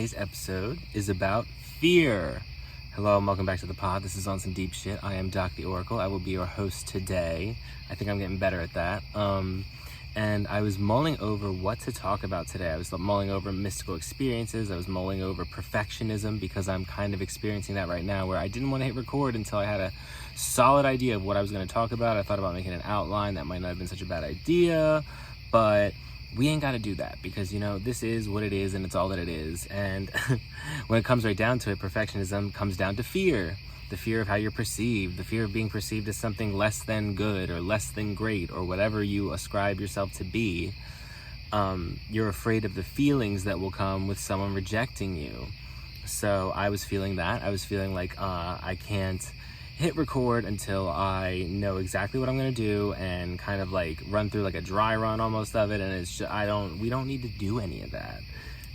today's episode is about fear. Hello and welcome back to the pod. This is On Some Deep Shit. I am Doc the Oracle. I will be your host today. I think I'm getting better at that. And I was mulling over what to talk about today. I was mulling over mystical experiences. I was mulling over perfectionism because I'm kind of experiencing that right now, where I didn't want to hit record until I had a solid idea of what I was going to talk about. I thought about making an outline. That might not have been such a bad idea, but we ain't got to do that because, you know, this is what it is and it's all that it is. And when it comes right down to it, perfectionism comes down to fear. The fear of how you're perceived, the fear of being perceived as something less than good or less than great or whatever you ascribe yourself to be. You're afraid of the feelings that will come with someone rejecting you. So I was feeling that. I was feeling like I can't hit record until I know exactly what I'm going to do and kind of like run through like a dry run almost of it. And it's just, we don't need to do any of that,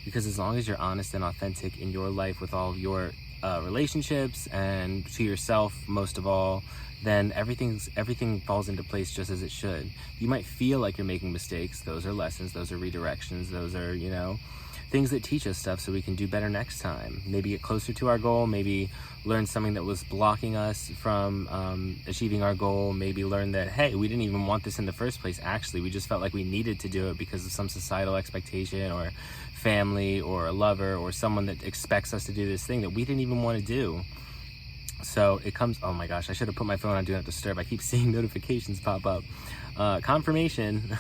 because as long as you're honest and authentic in your life with all of your relationships and to yourself most of all, then everything falls into place just as it should. You might feel like you're making mistakes. Those are lessons, those are redirections, those are, you know, things that teach us stuff so we can do better next time. Maybe get closer to our goal, maybe learn something that was blocking us from achieving our goal, maybe learn that, hey, we didn't even want this in the first place. Actually, we just felt like we needed to do it because of some societal expectation or family or a lover or someone that expects us to do this thing that we didn't even want to do. So it comes, oh my gosh, I should have put my phone on Do Not Disturb. I keep seeing notifications pop up. Confirmation.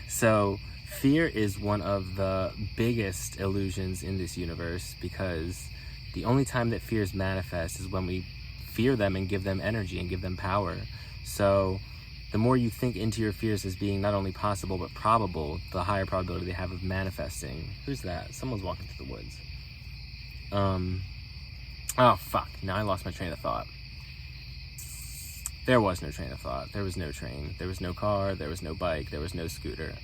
So fear is one of the biggest illusions in this universe, because the only time that fears manifest is when we fear them and give them energy and give them power. So the more you think into your fears as being not only possible but probable, the higher probability they have of manifesting. Who's that? Someone's walking through the woods. Oh fuck, now I lost my train of thought. There was no train of thought. There was no train. There was no car. There was no bike. There was no scooter.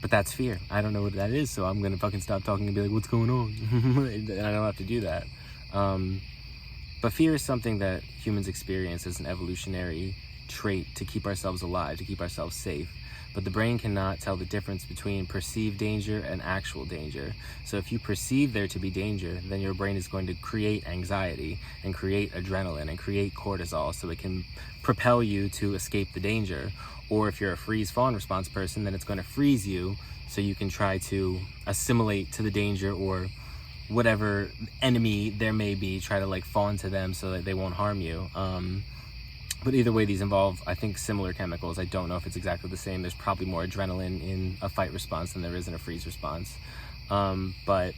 But that's fear. I don't know what that is, so I'm gonna fucking stop talking and be like, what's going on? And I don't have to do that. But fear is something that humans experience as an evolutionary trait to keep ourselves alive, to keep ourselves safe. But the brain cannot tell the difference between perceived danger and actual danger. So if you perceive there to be danger, then your brain is going to create anxiety and create adrenaline and create cortisol so it can propel you to escape the danger. Or if you're a freeze-fawn response person, then it's going to freeze you so you can try to assimilate to the danger or whatever enemy there may be, try to like fawn to them so that they won't harm you. But either way, these involve, I think, similar chemicals. I don't know if it's exactly the same. There's probably more adrenaline in a fight response than there is in a freeze response. But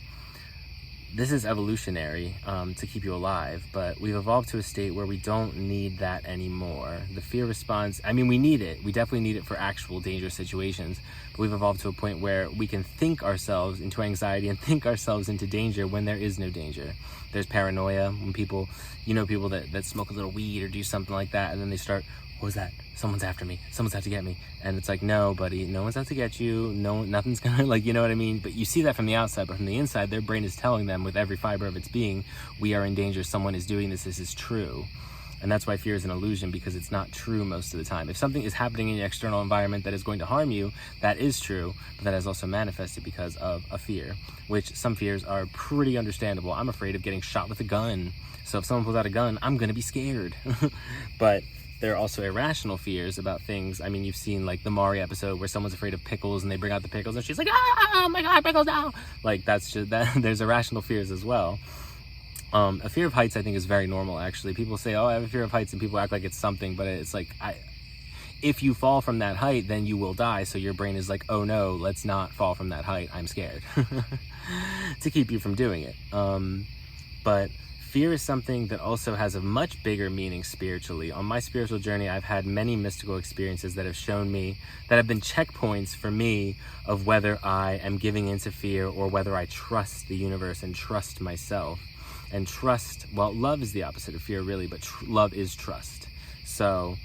this is evolutionary to keep you alive, but we've evolved to a state where we don't need that anymore. The fear response, I mean, we need it. We definitely need it for actual dangerous situations, but we've evolved to a point where we can think ourselves into anxiety and think ourselves into danger when there is no danger. There's paranoia when people, you know, people that smoke a little weed or do something like that, and then they start, what was that? Someone's after me. Someone's out to get me. And it's like, no, buddy, no one's out to get you. No, nothing's gonna, like, you know what I mean? But you see that from the outside, but from the inside, their brain is telling them with every fiber of its being, we are in danger. Someone is doing this. This is true. And that's why fear is an illusion, because it's not true most of the time. If something is happening in your external environment that is going to harm you, that is true, but that is also manifested because of a fear, which some fears are pretty understandable. I'm afraid of getting shot with a gun. So if someone pulls out a gun, I'm gonna be scared. But there are also irrational fears about things. I mean, you've seen like the Mari episode where someone's afraid of pickles and they bring out the pickles and she's like, oh my God, pickles now. Like that's just that. There's irrational fears as well. A fear of heights, I think, is very normal, actually. People say, oh, I have a fear of heights, and people act like it's something, but it's like, if you fall from that height, then you will die. So your brain is like, oh no, let's not fall from that height. I'm scared. To keep you from doing it. But fear is something that also has a much bigger meaning spiritually. On my spiritual journey, I've had many mystical experiences that have shown me, that have been checkpoints for me of whether I am giving into fear or whether I trust the universe and trust myself. And trust, well, love is the opposite of fear, really, but love is trust. So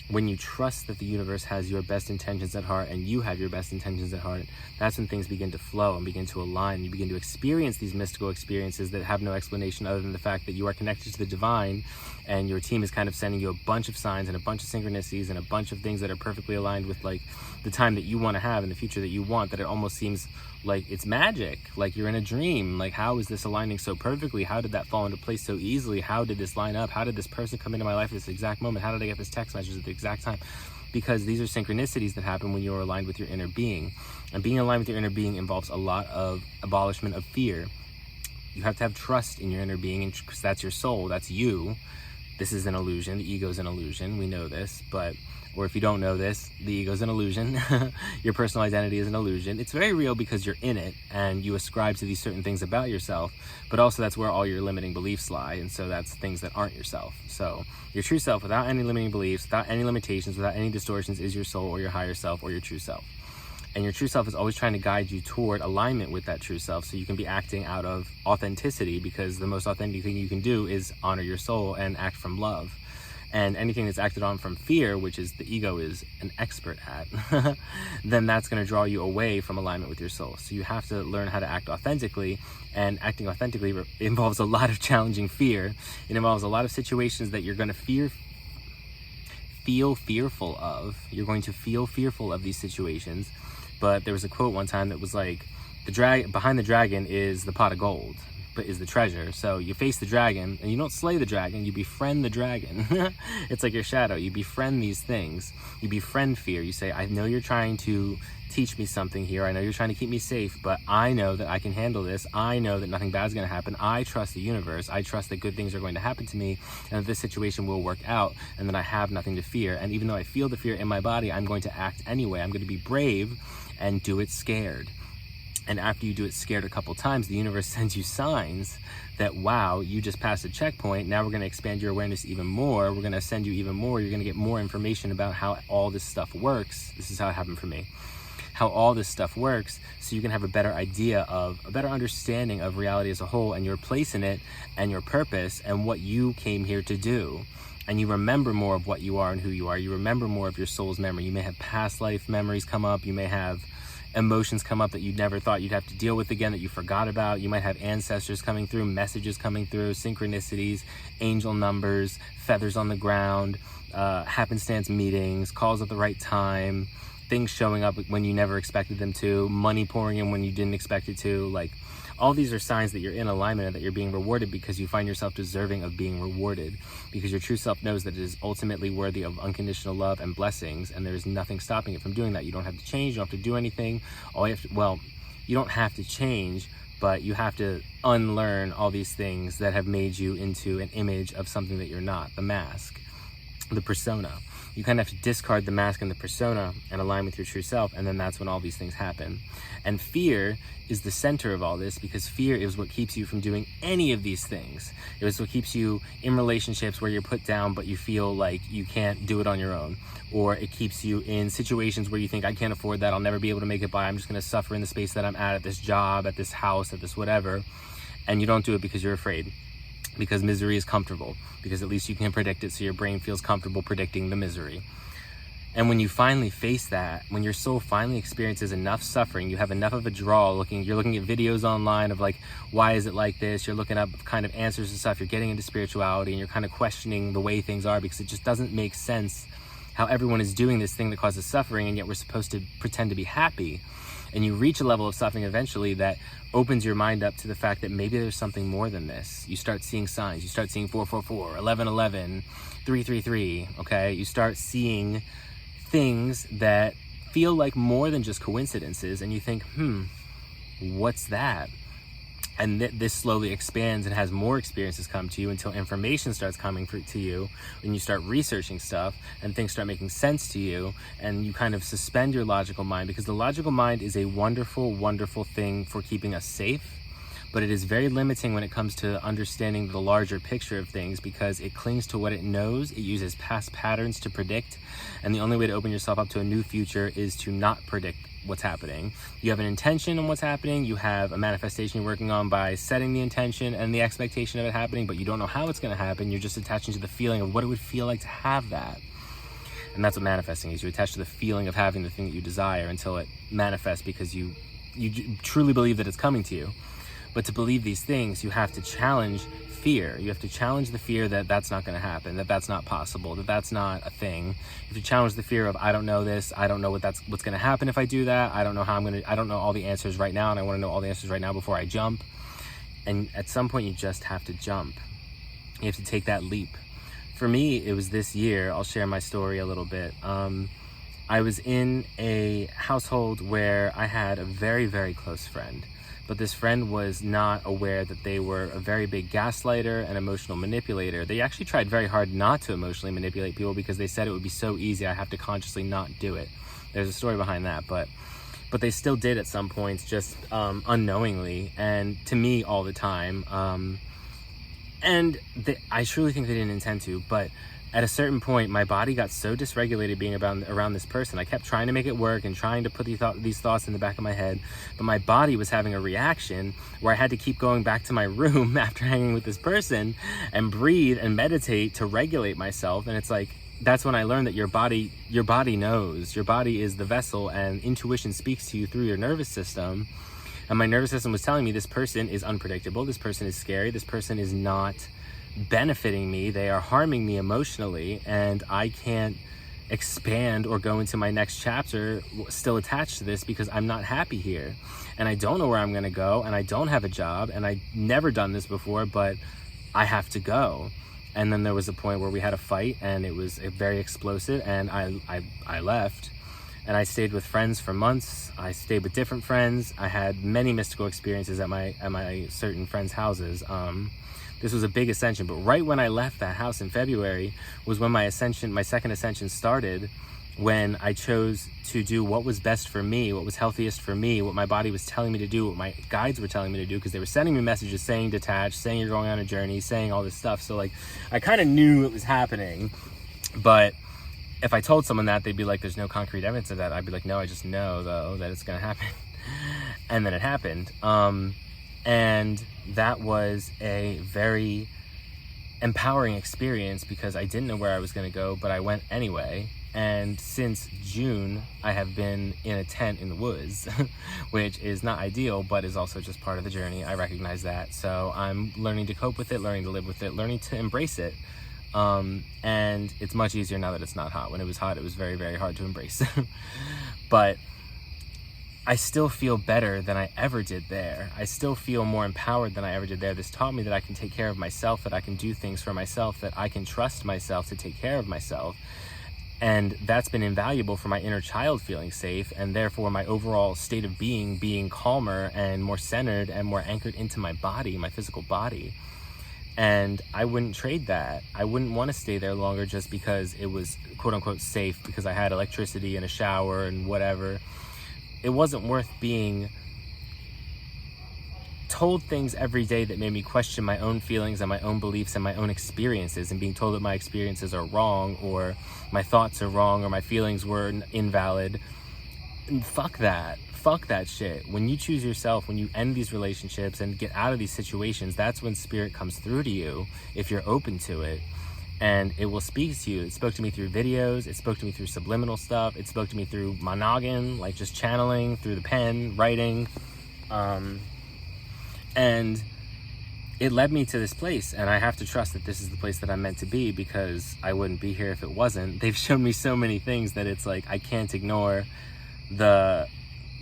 when you trust that the universe has your best intentions at heart and you have your best intentions at heart, that's when things begin to flow and begin to align. You begin to experience these mystical experiences that have no explanation other than the fact that you are connected to the divine, and your team is kind of sending you a bunch of signs and a bunch of synchronicities and a bunch of things that are perfectly aligned with like the time that you want to have and the future that you want, that it almost seems like it's magic, like you're in a dream. Like, how is this aligning so perfectly? How did that fall into place so easily? How did this line up? How did this person come into my life at this exact moment? How did I get this text message at the exact time? Because these are synchronicities that happen when you're aligned with your inner being. And being aligned with your inner being involves a lot of abolishment of fear. You have to have trust in your inner being, because that's your soul, that's you. This is an illusion. The ego is an illusion. We know this, or if you don't know this, the ego is an illusion. Your personal identity is an illusion. It's very real because you're in it and you ascribe to these certain things about yourself, but also that's where all your limiting beliefs lie. And so that's things that aren't yourself. So your true self, without any limiting beliefs, without any limitations, without any distortions, is your soul or your higher self or your true self. And your true self is always trying to guide you toward alignment with that true self, so you can be acting out of authenticity, because the most authentic thing you can do is honor your soul and act from love. And anything that's acted on from fear, which is the ego is an expert at, then that's going to draw you away from alignment with your soul. So you have to learn how to act authentically, and acting authentically involves a lot of challenging fear. It involves a lot of situations that you're going to feel fearful of. You're going to feel fearful of these situations. But there was a quote one time that was like, behind the dragon is the pot of gold, but is the treasure. So you face the dragon, and you don't slay the dragon, you befriend the dragon. It's like your shadow. You befriend these things. You befriend fear. You say, I know you're trying to teach me something here. I know you're trying to keep me safe, but I know that I can handle this. I know that nothing bad is going to happen. I trust the universe. I trust that good things are going to happen to me, and that this situation will work out, and that I have nothing to fear. And even though I feel the fear in my body, I'm going to act anyway. I'm going to be brave and do it scared. And after you do it scared a couple times, the universe sends you signs that, wow, you just passed a checkpoint. Now we're going to expand your awareness even more. We're going to send you even more. You're going to get more information about how all this stuff works. This is how it happened for me. How all this stuff works, so you can have a better idea of, a better understanding of reality as a whole, and your place in it, and your purpose, and what you came here to do. And you remember more of what you are and who you are. You remember more of your soul's memory. You may have past life memories come up. You may have emotions come up that you never thought you'd have to deal with again, that you forgot about. You might have ancestors coming through, messages coming through, synchronicities, angel numbers, feathers on the ground, happenstance meetings, calls at the right time, things showing up when you never expected them to, money pouring in when you didn't expect it to. Like, all these are signs that you're in alignment and that you're being rewarded, because you find yourself deserving of being rewarded, because your true self knows that it is ultimately worthy of unconditional love and blessings, and there is nothing stopping it from doing that. You don't have to change. You don't have to do anything. You don't have to change, but you have to unlearn all these things that have made you into an image of something that you're not, the mask, the persona. You kind of have to discard the mask and the persona and align with your true self, and then that's when all these things happen. And fear is the center of all this, because fear is what keeps you from doing any of these things. It is what keeps you in relationships where you're put down, but you feel like you can't do it on your own. Or it keeps you in situations where you think, I can't afford that, I'll never be able to make it by, I'm just going to suffer in the space that I'm at this job, at this house, at this whatever. And you don't do it because you're afraid. Because misery is comfortable, because at least you can predict it, so your brain feels comfortable predicting the misery. And when you finally face that, when your soul finally experiences enough suffering, you have enough of a draw, you're looking at videos online of like, why is it like this? You're looking up kind of answers and stuff, you're getting into spirituality, and you're kind of questioning the way things are, because it just doesn't make sense how everyone is doing this thing that causes suffering, and yet we're supposed to pretend to be happy. And you reach a level of suffering eventually that opens your mind up to the fact that maybe there's something more than this. You start seeing signs. You start seeing 444, 1111, 333, okay? You start seeing things that feel like more than just coincidences, and you think, what's that? And this slowly expands and has more experiences come to you until information starts coming to you, and you start researching stuff and things start making sense to you, and you kind of suspend your logical mind, because the logical mind is a wonderful, wonderful thing for keeping us safe. But it is very limiting when it comes to understanding the larger picture of things, because it clings to what it knows. It uses past patterns to predict, and the only way to open yourself up to a new future is to not predict what's happening. You have an intention on what's happening. You have a manifestation you're working on by setting the intention and the expectation of it happening, but you don't know how it's going to happen. You're just attaching to the feeling of what it would feel like to have that. And that's what manifesting is. You attach to the feeling of having the thing that you desire until it manifests, because you truly believe that it's coming to you. But to believe these things, you have to challenge fear. You have to challenge the fear that that's not going to happen, that that's not possible, that that's not a thing. You have to challenge the fear of, I don't know this, I don't know what's going to happen if I do that, I don't know how I don't know all the answers right now, and I want to know all the answers right now before I jump. And at some point, you just have to jump. You have to take that leap. For me, it was this year. I'll share my story a little bit. I was in a household where I had a very, very close friend. But this friend was not aware that they were a very big gaslighter and emotional manipulator. They actually tried very hard not to emotionally manipulate people because they said it would be so easy, I have to consciously not do it. There's a story behind that, but they still did at some points, just unknowingly, and to me all the time. I truly think they didn't intend to, but at a certain point, my body got so dysregulated being around this person. I kept trying to make it work and trying to put these thoughts in the back of my head, but my body was having a reaction where I had to keep going back to my room after hanging with this person and breathe and meditate to regulate myself. And it's like, that's when I learned that your body knows. Your body is the vessel, and intuition speaks to you through your nervous system. And my nervous system was telling me this person is unpredictable, this person is scary, this person is not benefiting me, they are harming me emotionally, and I can't expand or go into my next chapter still attached to this because I'm not happy here, and I don't know where I'm going to go, and I don't have a job, and I've never done this before, but I have to go. And then there was a point where we had a fight, and it was very explosive, and I left, and I stayed with friends for months. I stayed with different friends. I had many mystical experiences at my certain friends' houses. This was a big ascension, but right when I left that house in February was when my second ascension started, when I chose to do what was best for me, what was healthiest for me, what my body was telling me to do, what my guides were telling me to do, because they were sending me messages saying detach, saying you're going on a journey, saying all this stuff. So like, I kind of knew it was happening, but if I told someone that, they'd be like, there's no concrete evidence of that. I'd be like, no, I just know though that it's going to happen. And then it happened. And that was a very empowering experience because I didn't know where I was going to go, but I went anyway. And since June, I have been in a tent in the woods, which is not ideal, but is also just part of the journey. I recognize that. So I'm learning to cope with it, learning to live with it, learning to embrace it. And it's much easier now that it's not hot. When it was hot, it was very, very hard to embrace. But I still feel better than I ever did there. I still feel more empowered than I ever did there. This taught me that I can take care of myself, that I can do things for myself, that I can trust myself to take care of myself. And that's been invaluable for my inner child feeling safe, and therefore my overall state of being calmer and more centered and more anchored into my body, my physical body. And I wouldn't trade that. I wouldn't want to stay there longer just because it was quote unquote safe, because I had electricity and a shower and whatever. It wasn't worth being told things every day that made me question my own feelings and my own beliefs and my own experiences, and being told that my experiences are wrong, or my thoughts are wrong, or my feelings were invalid. And fuck that shit. When you choose yourself, when you end these relationships and get out of these situations, that's when spirit comes through to you, if you're open to it. And it will speak to you. It spoke to me through videos. It spoke to me through subliminal stuff. It spoke to me through my noggin, like just channeling through the pen, writing. And it led me to this place. And I have to trust that this is the place that I'm meant to be, because I wouldn't be here if it wasn't. They've shown me so many things that it's like I can't ignore the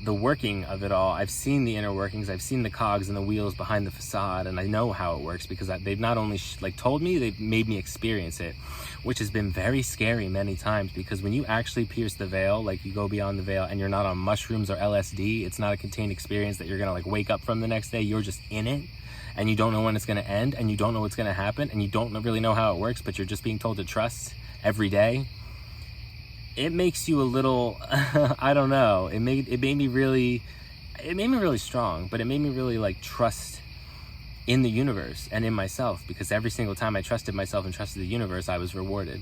working of it all. I've seen the inner workings. I've seen the cogs and the wheels behind the facade, and I know how it works because they've not only told me, they've made me experience it, which has been very scary many times, because when you actually pierce the veil, like you go beyond the veil and you're not on mushrooms or LSD, it's not a contained experience that you're gonna like wake up from the next day. You're just in it, and you don't know when it's gonna end, and you don't know what's gonna happen, and you don't really know how it works, but you're just being told to trust every day. It makes you a little, I don't know, it made me really strong, but it made me really like trust in the universe and in myself, because every single time I trusted myself and trusted the universe, I was rewarded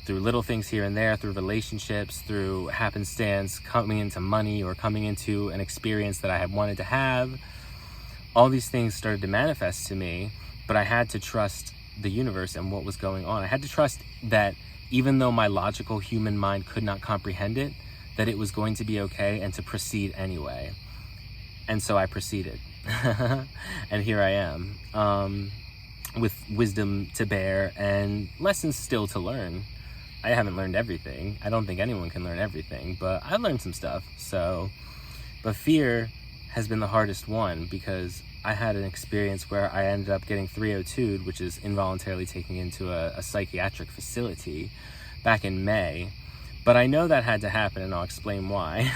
through little things here and there, through relationships, through happenstance, coming into money, or coming into an experience that I had wanted to have. All these things started to manifest to me, but I had to trust the universe and what was going on. I had to trust that even though my logical human mind could not comprehend it, that it was going to be okay, and to proceed anyway. And so I proceeded. And here I am, with wisdom to bear and lessons still to learn. I haven't learned everything. I don't think anyone can learn everything, but I've learned some stuff. But fear has been the hardest one, because I had an experience where I ended up getting 302'd, which is involuntarily taken into a psychiatric facility, back in May. But I know that had to happen, and I'll explain why.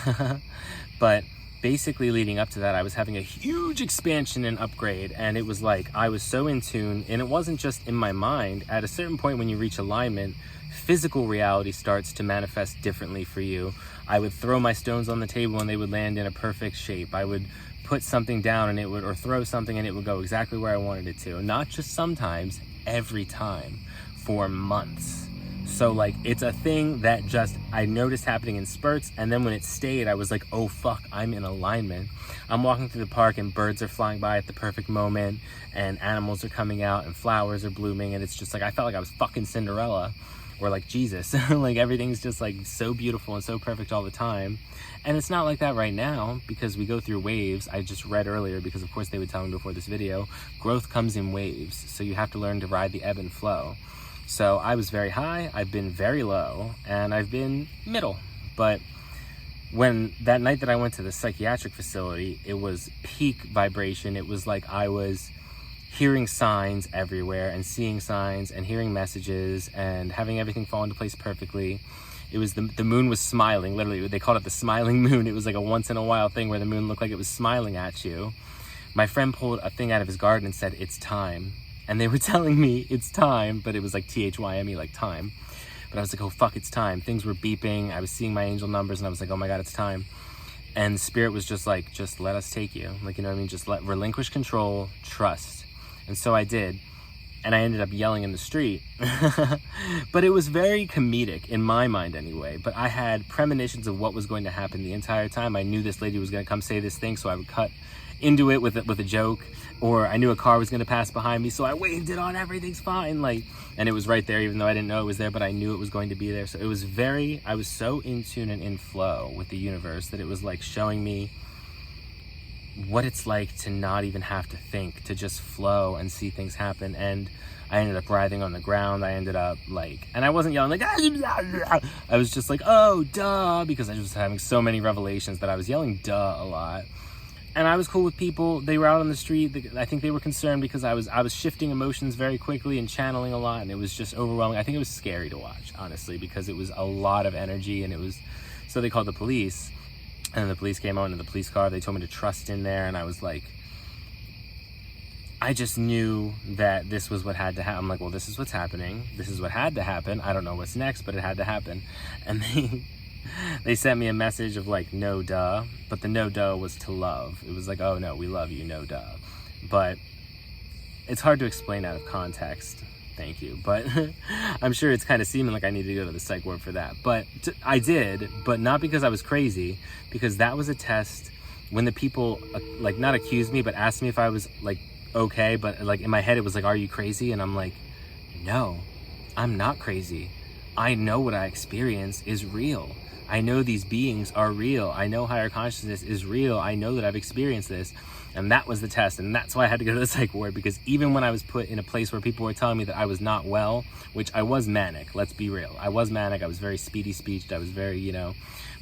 But basically leading up to that, I was having a huge expansion and upgrade, and it was like I was so in tune, and it wasn't just in my mind. At a certain point when you reach alignment, physical reality starts to manifest differently for you. I would throw my stones on the table and they would land in a perfect shape. I would put something down and or throw something and it would go exactly where I wanted it to. Not just sometimes, every time, for months. So like, it's a thing that just, I noticed happening in spurts, and then when it stayed, I was like, oh fuck, I'm in alignment. I'm walking through the park and birds are flying by at the perfect moment, and animals are coming out and flowers are blooming, and it's just like, I felt like I was fucking Cinderella, or like Jesus. Like, everything's just like so beautiful and so perfect all the time. And it's not like that right now, because we go through waves. I just read earlier, because of course they would tell me before this video, growth comes in waves, so you have to learn to ride the ebb and flow. So I was very high, I've been very low, and I've been middle. But when that night that I went to the psychiatric facility, it was peak vibration. It was like I was hearing signs everywhere, and seeing signs, and hearing messages, and having everything fall into place perfectly. It was the moon was smiling, literally. They called it the smiling moon. It was like a once in a while thing where the moon looked like it was smiling at you. My friend pulled a thing out of his garden and said, "It's time." And they were telling me it's time, but it was like THYME, like time. But I was like, oh fuck, it's time. Things were beeping. I was seeing my angel numbers, and I was like, oh my God, it's time. And Spirit was just like, just let us take you. Like, you know what I mean? Just relinquish control, trust. And so I did. And I ended up yelling in the street. But it was very comedic, in my mind anyway. But I had premonitions of what was going to happen the entire time. I knew this lady was going to come say this thing, so I would cut into it with a joke. Or I knew a car was going to pass behind me, so I waved it on, everything's fine. Like, and it was right there, even though I didn't know it was there, but I knew it was going to be there. So it was I was so in tune and in flow with the universe that it was like showing me what it's like to not even have to think, to just flow and see things happen. And I ended up writhing on the ground. I ended up like, and I wasn't yelling like, I was just like, oh, duh, because I was having so many revelations that I was yelling duh a lot. And I was cool with people. They were out on the street. I think they were concerned because I was shifting emotions very quickly and channeling a lot, and it was just overwhelming. I think it was scary to watch, honestly, because it was a lot of energy, and it was, so they called the police, and then the police came out in the police car. They told me to trust in there, and I was like, I just knew that this was what had to happen. I'm like, well, this is what's happening. This is what had to happen. I don't know what's next, but it had to happen. And they sent me a message of like, no duh, but the no duh was to love. It was like, oh no, we love you, no duh. But it's hard to explain out of context. Thank you. But I'm sure it's kind of seeming like I need to go to the psych ward for that. But I did, but not because I was crazy, because that was a test when the people like not accused me, but asked me if I was like okay, but like in my head it was like, are you crazy? And I'm like, no, I'm not crazy. I know what I experience is real. I know these beings are real. I know higher consciousness is real. I know that I've experienced this. And that was the test. And that's why I had to go to the psych ward, because even when I was put in a place where people were telling me that I was not well, which I was manic, let's be real. I was manic. I was very speedy speeched. I was very,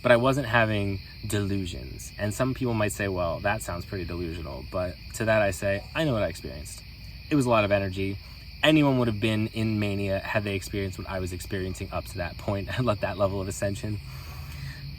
but I wasn't having delusions. And some people might say, well, that sounds pretty delusional. But to that I say, I know what I experienced. It was a lot of energy. Anyone would have been in mania had they experienced what I was experiencing up to that point and at that level of ascension.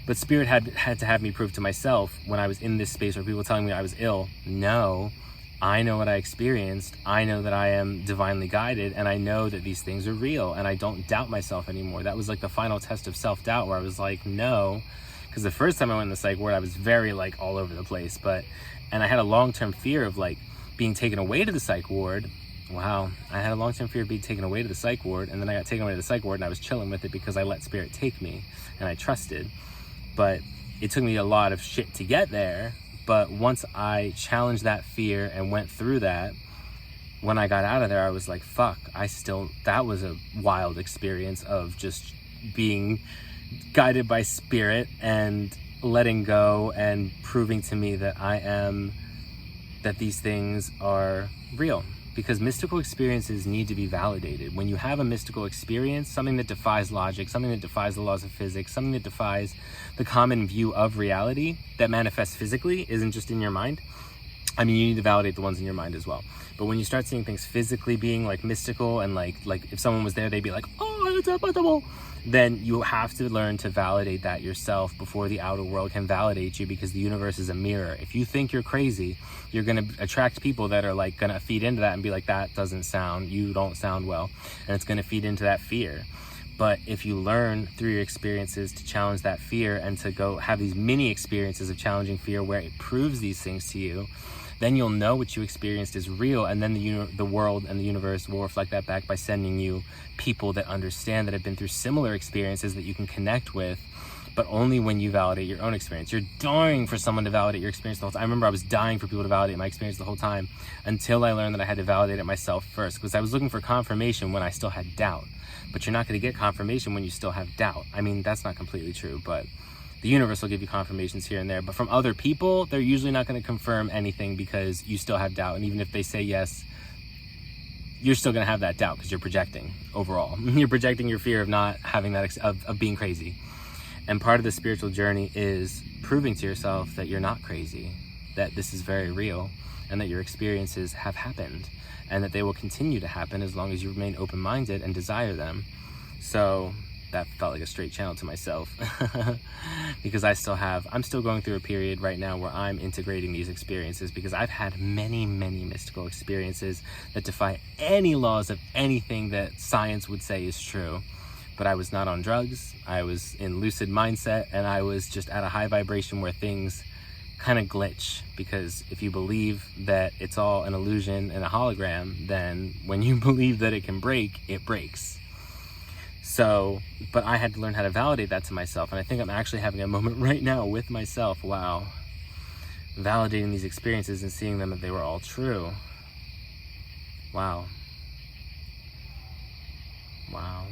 But Spirit had to have me prove to myself when I was in this space where people were telling me I was ill, no, I know what I experienced. I know that I am divinely guided, and I know that these things are real, and I don't doubt myself anymore. That was like the final test of self-doubt, where I was like, no, because the first time I went in the psych ward, I was very like all over the place, and I had a long-term fear of like being taken away to the psych ward. Wow, I had a long-term fear of being taken away to the psych ward, and then I got taken away to the psych ward, and I was chilling with it because I let Spirit take me, and I trusted. But it took me a lot of shit to get there. But once I challenged that fear and went through that, when I got out of there, I was like, fuck, that was a wild experience of just being guided by Spirit and letting go and proving to me that I am that these things are real, because mystical experiences need to be validated. When you have a mystical experience, something that defies logic, something that defies the laws of physics, something that defies the common view of reality that manifests physically, isn't just in your mind. I mean, you need to validate the ones in your mind as well. But when you start seeing things physically being like mystical, and like if someone was there, they'd be like, oh, it's impossible, then you have to learn to validate that yourself before the outer world can validate you, because the universe is a mirror. If you think you're crazy, you're going to attract people that are like going to feed into that and be like, that doesn't sound, you don't sound well. And it's going to feed into that fear. But if you learn through your experiences to challenge that fear, and to go have these mini experiences of challenging fear where it proves these things to you, then you'll know what you experienced is real, and then the world and the universe will reflect that back by sending you people that understand, that have been through similar experiences that you can connect with, but only when you validate your own experience. You're dying for someone to validate your experience the whole time. I remember I was dying for people to validate my experience the whole time, until I learned that I had to validate it myself first, because I was looking for confirmation when I still had doubt. But you're not going to get confirmation when you still have doubt. I mean, that's not completely true, but the universe will give you confirmations here and there. But from other people, they're usually not going to confirm anything, because you still have doubt. And even if they say yes, you're still going to have that doubt, because you're projecting overall. You're projecting your fear of not having that, of being crazy. And part of the spiritual journey is proving to yourself that you're not crazy, that this is very real, and that your experiences have happened, and that they will continue to happen as long as you remain open-minded and desire them. So that felt like a straight channel to myself, because I'm still going through a period right now where I'm integrating these experiences, because I've had many, many mystical experiences that defy any laws of anything that science would say is true. But I was not on drugs, I was in lucid mindset, and I was just at a high vibration where things kind of glitch, because if you believe that it's all an illusion and a hologram, then when you believe that it can break, it breaks. So, but I had to learn how to validate that to myself, and I think I'm actually having a moment right now with myself. Wow. Validating these experiences and seeing them that they were all true. Wow. Wow.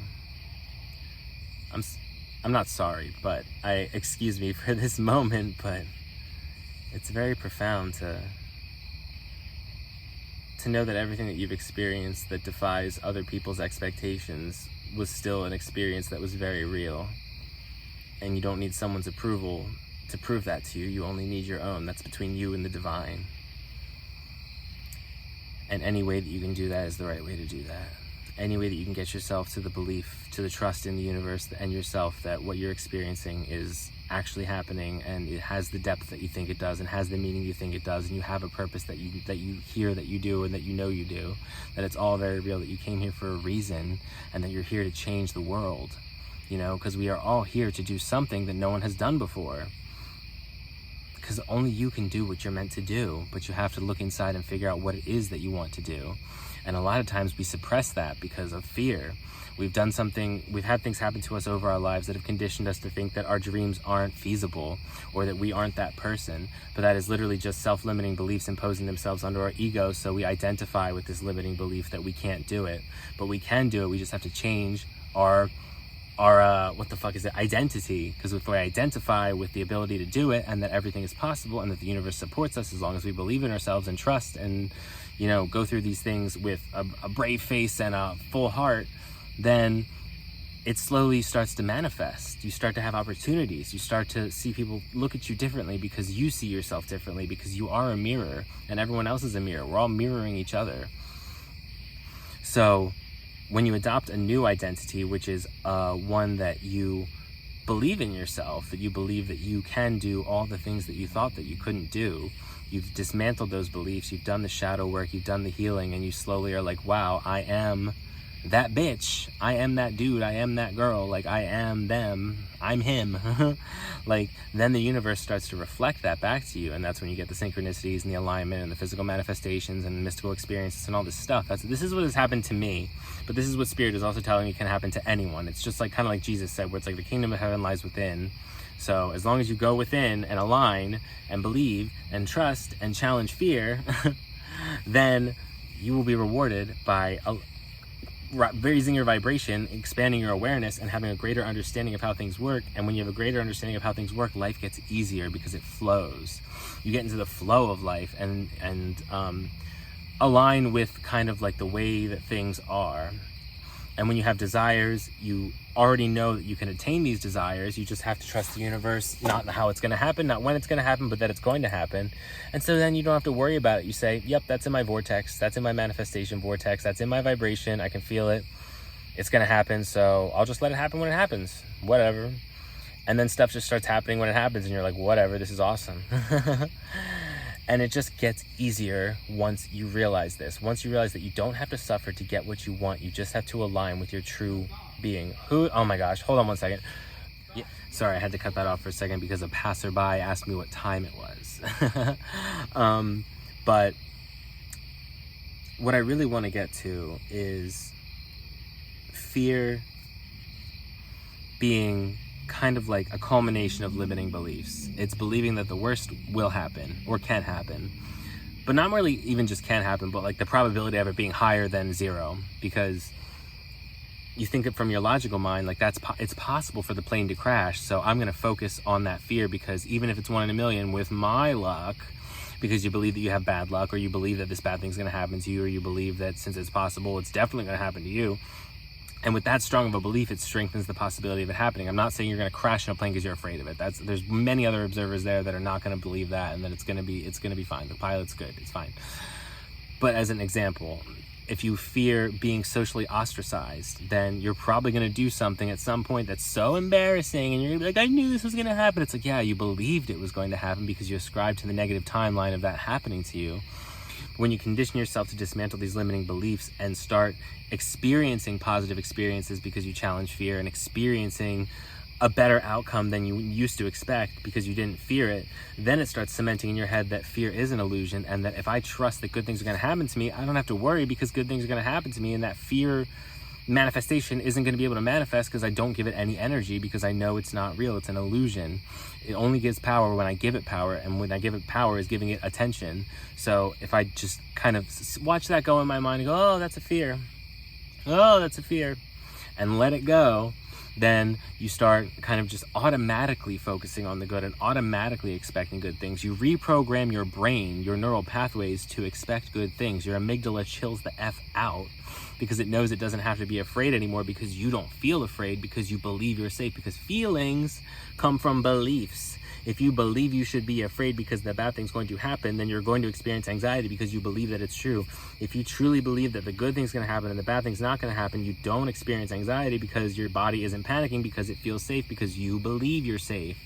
I'm not sorry, but excuse me for this moment, but it's very profound to know that everything that you've experienced that defies other people's expectations was still an experience that was very real. And you don't need someone's approval to prove that to you. You only need your own. That's between you and the divine. And any way that you can do that is the right way to do that. Any way that you can get yourself to the belief, to the trust in the universe and yourself that what you're experiencing is actually happening, and it has the depth that you think it does, and has the meaning you think it does, and you have a purpose that you hear that you do, and that you know you do, that it's all very real, that you came here for a reason, and that you're here to change the world, you know, because we are all here to do something that no one has done before, because only you can do what you're meant to do, but you have to look inside and figure out what it is that you want to do. And a lot of times we suppress that because of fear. We've had things happen to us over our lives that have conditioned us to think that our dreams aren't feasible, or that we aren't that person. But that is literally just self-limiting beliefs imposing themselves onto our ego, so we identify with this limiting belief that we can't do it. But we can do it, we just have to change our identity. Because if we identify with the ability to do it, and that everything is possible, and that the universe supports us as long as we believe in ourselves and trust, and, you know, go through these things with a brave face and a full heart, then it slowly starts to manifest. You start to have opportunities. You start to see people look at you differently, because you see yourself differently, because you are a mirror and everyone else is a mirror. We're all mirroring each other. So when you adopt a new identity, which is one that you believe in yourself, that you believe that you can do all the things that you thought that you couldn't do, you've dismantled those beliefs, you've done the shadow work, you've done the healing, and you slowly are like, wow, I am that bitch, I am that dude, I am that girl, like I am them, I'm him. Like, then the universe starts to reflect that back to you, and that's when you get the synchronicities and the alignment and the physical manifestations and mystical experiences and all this stuff. This is what has happened to me, but this is what Spirit is also telling me can happen to anyone. It's just like, kind of like Jesus said, where it's like the kingdom of heaven lies within. So as long as you go within and align and believe and trust and challenge fear, then you will be rewarded by raising your vibration, expanding your awareness, and having a greater understanding of how things work. And when you have a greater understanding of how things work, life gets easier because it flows. You get into the flow of life and align with kind of like the way that things are. And when you have desires, you already know that you can attain these desires. You just have to trust the universe, not how it's going to happen, not when it's going to happen, but that it's going to happen. And so then you don't have to worry about it. You say, yep, that's in my vortex. That's in my manifestation vortex. That's in my vibration. I can feel it. It's going to happen. So I'll just let it happen when it happens. Whatever. And then stuff just starts happening when it happens. And you're like, whatever, this is awesome. And it just gets easier once you realize this. Once you realize that you don't have to suffer to get what you want. You just have to align with your true being. Oh my gosh, hold on one second. Yeah, sorry, I had to cut that off for a second because a passerby asked me what time it was. But what I really want to get to is fear being kind of like a culmination of limiting beliefs. It's believing that the worst will happen or can happen, but not really even just can happen, but like the probability of it being higher than 0, because you think it from your logical mind, like it's possible for the plane to crash. So I'm going to focus on that fear, because even if it's 1 in a million with my luck, because you believe that you have bad luck, or you believe that this bad thing's going to happen to you, or you believe that since it's possible, it's definitely going to happen to you. And with that strong of a belief, it strengthens the possibility of it happening. I'm not saying you're going to crash in a plane because you're afraid of it. There's many other observers there that are not going to believe that, and then it's going to be fine. The pilot's good. It's fine. But as an example, if you fear being socially ostracized, then you're probably going to do something at some point that's so embarrassing, and you're going to be like, I knew this was going to happen. It's like, yeah, you believed it was going to happen because you ascribed to the negative timeline of that happening to you. When you condition yourself to dismantle these limiting beliefs and start experiencing positive experiences because you challenge fear, and experiencing a better outcome than you used to expect because you didn't fear it, then it starts cementing in your head that fear is an illusion, and that if I trust that good things are going to happen to me, I don't have to worry because good things are going to happen to me, and that fear manifestation isn't going to be able to manifest because I don't give it any energy, because I know it's not real. It's an illusion. It only gives power when I give it power, and when I give it power is giving it attention. So if I just kind of watch that go in my mind and go, oh, that's a fear. Oh, that's a fear. And let it go, then you start kind of just automatically focusing on the good and automatically expecting good things. You reprogram your brain, your neural pathways to expect good things. Your amygdala chills the F out because it knows it doesn't have to be afraid anymore, because you don't feel afraid, because you believe you're safe, because feelings come from beliefs. If you believe you should be afraid because the bad thing's going to happen, then you're going to experience anxiety because you believe that it's true. If you truly believe that the good thing's going to happen and the bad thing's not going to happen, you don't experience anxiety because your body isn't panicking, because it feels safe, because you believe you're safe.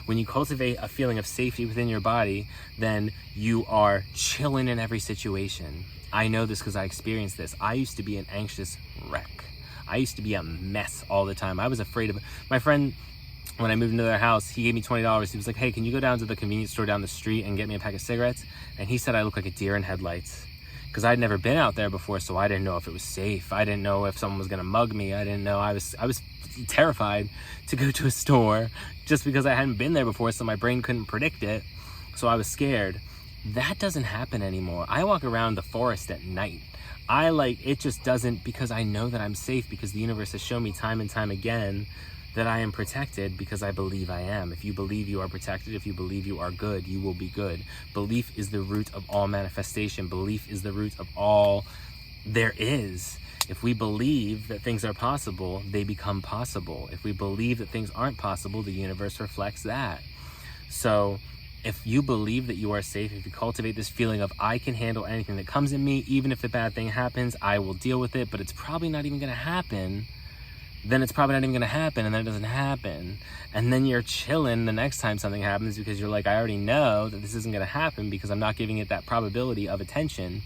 When you cultivate a feeling of safety within your body, then you are chilling in every situation. I know this because I experienced this. I used to be an anxious wreck. I used to be a mess all the time. I was afraid of it. My friend, when I moved into their house, he gave me $20. He was like, hey, can you go down to the convenience store down the street and get me a pack of cigarettes? And he said I look like a deer in headlights, because I'd never been out there before, so I didn't know if it was safe. I didn't know if someone was going to mug me. I didn't know. I was terrified to go to a store just because I hadn't been there before, so my brain couldn't predict it. So I was scared. That doesn't happen anymore. I walk around the forest at night. It just doesn't, because I know that I'm safe, because the universe has shown me time and time again that I am protected, because I believe I am. If you believe you are protected, if you believe you are good, you will be good. Belief is the root of all manifestation. Belief is the root of all there is. If we believe that things are possible, they become possible. If we believe that things aren't possible, the universe reflects that. So if you believe that you are safe, if you cultivate this feeling of I can handle anything that comes in me, even if the bad thing happens, I will deal with it, but it's probably not even going to happen, then it's probably not even going to happen, and then it doesn't happen. And then you're chilling the next time something happens, because you're like, I already know that this isn't going to happen because I'm not giving it that probability of attention.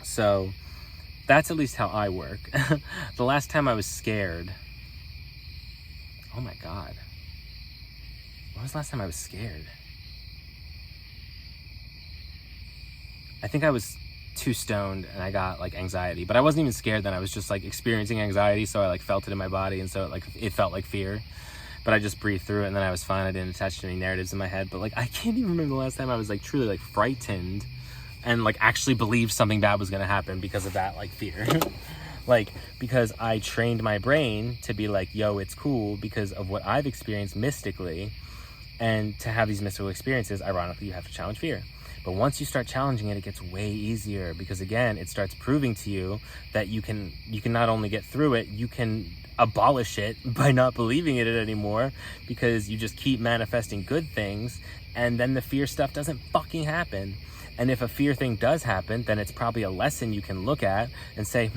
So that's at least how I work. The last time I was scared, oh my God, when was the last time I was scared? I think I was too stoned and I got like anxiety, but I wasn't even scared then. I was just like experiencing anxiety, so I like felt it in my body, and so it felt like fear, but I just breathed through it, and then I was fine. I didn't attach to any narratives in my head. But like, I can't even remember the last time I was like truly like frightened and like actually believed something bad was gonna happen because of that like fear. Like, because I trained my brain to be like, yo, it's cool because of what I've experienced mystically. And to have these mystical experiences, ironically, you have to challenge fear. But once you start challenging it, it gets way easier, because again, it starts proving to you that you can not only get through it, you can abolish it by not believing in it anymore, because you just keep manifesting good things, and then the fear stuff doesn't fucking happen. And if a fear thing does happen, then it's probably a lesson you can look at and say,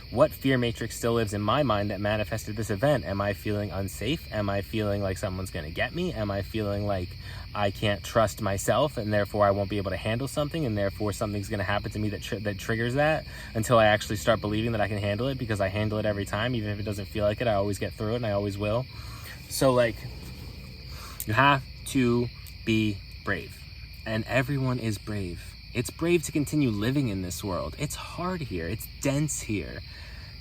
what fear matrix still lives in my mind that manifested this event? Am I feeling unsafe? Am I feeling like someone's going to get me? Am I feeling like I can't trust myself and therefore I won't be able to handle something, and therefore something's going to happen to me that triggers that, until I actually start believing that I can handle it, because I handle it every time. Even if it doesn't feel like it, I always get through it, and I always will. So like, you have to be brave, and everyone is brave. It's brave to continue living in this world. It's hard here. It's dense here.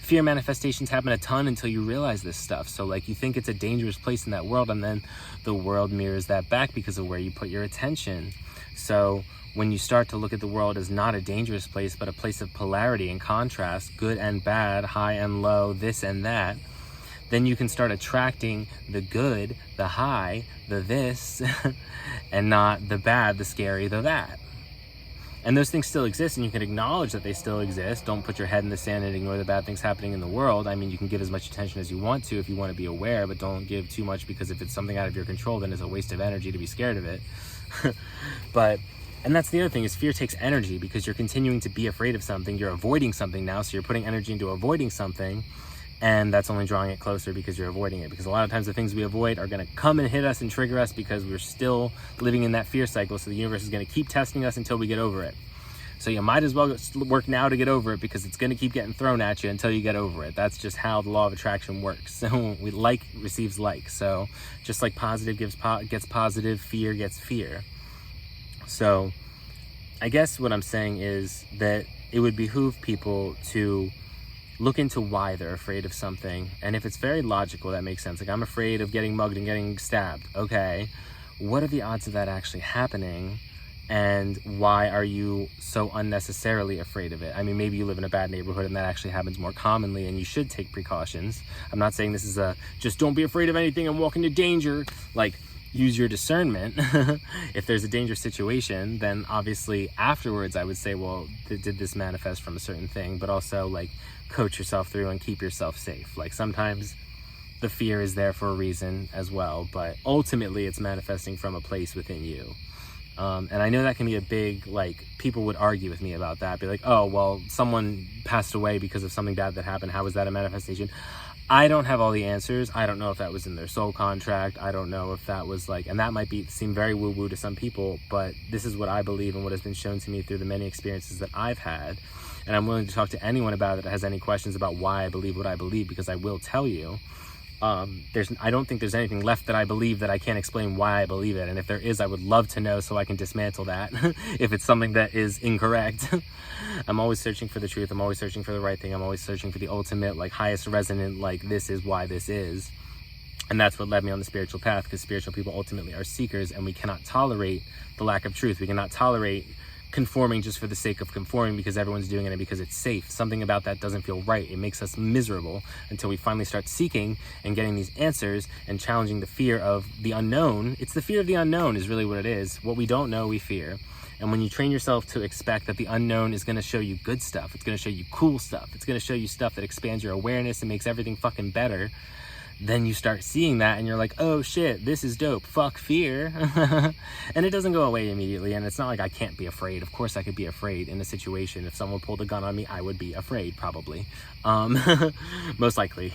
Fear manifestations happen a ton until you realize this stuff. So like, you think it's a dangerous place in that world, and then the world mirrors that back because of where you put your attention. So when you start to look at the world as not a dangerous place, but a place of polarity and contrast, good and bad, high and low, this and that, then you can start attracting the good, the high, the this, and not the bad, the scary, the that. And those things still exist, and you can acknowledge that they still exist. Don't put your head in the sand and ignore the bad things happening in the world. I mean, you can give as much attention as you want to if you want to be aware, but don't give too much, because if it's something out of your control, then it's a waste of energy to be scared of it. And that's the other thing, is fear takes energy, because you're continuing to be afraid of something. You're avoiding something now, so you're putting energy into avoiding something, and that's only drawing it closer because you're avoiding it. Because a lot of times the things we avoid are going to come and hit us and trigger us, because we're still living in that fear cycle. So the universe is going to keep testing us until we get over it. So you might as well work now to get over it, because it's going to keep getting thrown at you until you get over it. That's just how the law of attraction works. So we like receives like. So just like positive gets positive, fear gets fear. So I guess what I'm saying is that it would behoove people to look into why they're afraid of something. And if it's very logical, that makes sense. Like, I'm afraid of getting mugged and getting stabbed. Okay, what are the odds of that actually happening? And why are you so unnecessarily afraid of it? I mean, maybe you live in a bad neighborhood and that actually happens more commonly, and you should take precautions. I'm not saying this is just don't be afraid of anything and walk into danger. Like, use your discernment. If there's a dangerous situation, then obviously afterwards I would say, well, did this manifest from a certain thing? But also, like, coach yourself through and keep yourself safe. Like, sometimes the fear is there for a reason as well, but ultimately it's manifesting from a place within you. And I know that can be a big, like, people would argue with me about that. Be like, oh, well, someone passed away because of something bad that happened. How was that a manifestation? I don't have all the answers. I don't know if that was in their soul contract. I don't know if that was like, and that might seem very woo-woo to some people, but this is what I believe and what has been shown to me through the many experiences that I've had. And I'm willing to talk to anyone about it that has any questions about why I believe what I believe, because I will tell you. I don't think there's anything left that I believe that I can't explain why I believe it. And if there is, I would love to know so I can dismantle that if it's something that is incorrect. I'm always searching for the truth. I'm always searching for the right thing. I'm always searching for the ultimate, like, highest resonant, like, this is why this is. And that's what led me on the spiritual path, because spiritual people ultimately are seekers, and we cannot tolerate the lack of truth. We cannot tolerate conforming just for the sake of conforming because everyone's doing it and because it's safe. Something about that doesn't feel right. It makes us miserable until we finally start seeking and getting these answers and challenging the fear of the unknown. It's the fear of the unknown is really what it is. What we don't know, we fear. And when you train yourself to expect that the unknown is going to show you good stuff, it's going to show you cool stuff, it's going to show you stuff that expands your awareness and makes everything fucking better, then you start seeing that and you're like, oh shit, this is dope, fuck fear. And it doesn't go away immediately, and it's not like I can't be afraid. Of course I could be afraid in a situation. If someone pulled a gun on me, I would be afraid, probably. Most likely.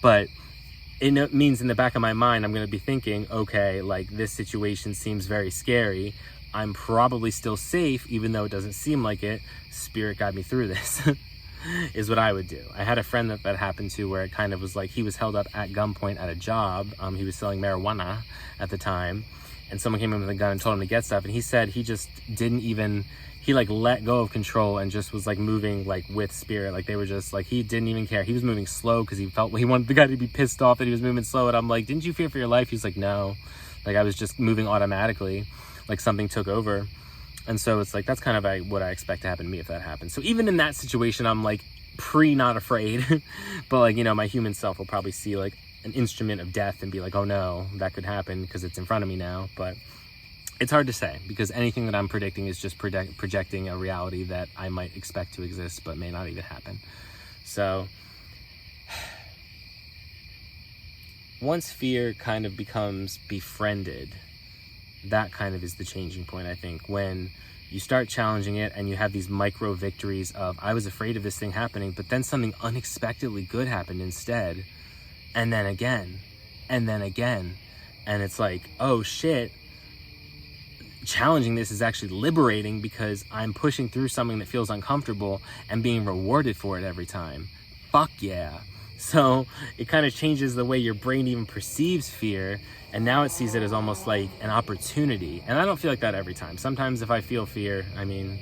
But it means in the back of my mind, I'm going to be thinking, okay, like, this situation seems very scary. I'm probably still safe, even though it doesn't seem like it. Spirit got me through this. Is what I would do. I had a friend that happened to, where it kind of was like he was held up at gunpoint at a job. He was selling marijuana at the time, and someone came in with a gun and told him to get stuff, and he said he just didn't even, he like let go of control and just was like moving like with spirit. Like, they were just like, he didn't even care. He was moving slow because he wanted the guy to be pissed off that he was moving slow. And I'm like, didn't you fear for your life? He's like, no, like, I was just moving automatically, like something took over. And so it's like, that's kind of what I expect to happen to me if that happens. So even in that situation, I'm like not afraid. But like, you know, my human self will probably see like an instrument of death and be like, oh no, that could happen because it's in front of me now. But it's hard to say, because anything that I'm predicting is just projecting a reality that I might expect to exist but may not even happen. So once fear kind of becomes befriended, that kind of is the changing point, I think, when you start challenging it and you have these micro victories of, I was afraid of this thing happening, but then something unexpectedly good happened instead. And then again, and then again. And it's like, oh shit, challenging this is actually liberating, because I'm pushing through something that feels uncomfortable and being rewarded for it every time. Fuck yeah. So it kind of changes the way your brain even perceives fear, and now it sees it as almost like an opportunity. And I don't feel like that every time. Sometimes if I feel fear, I mean,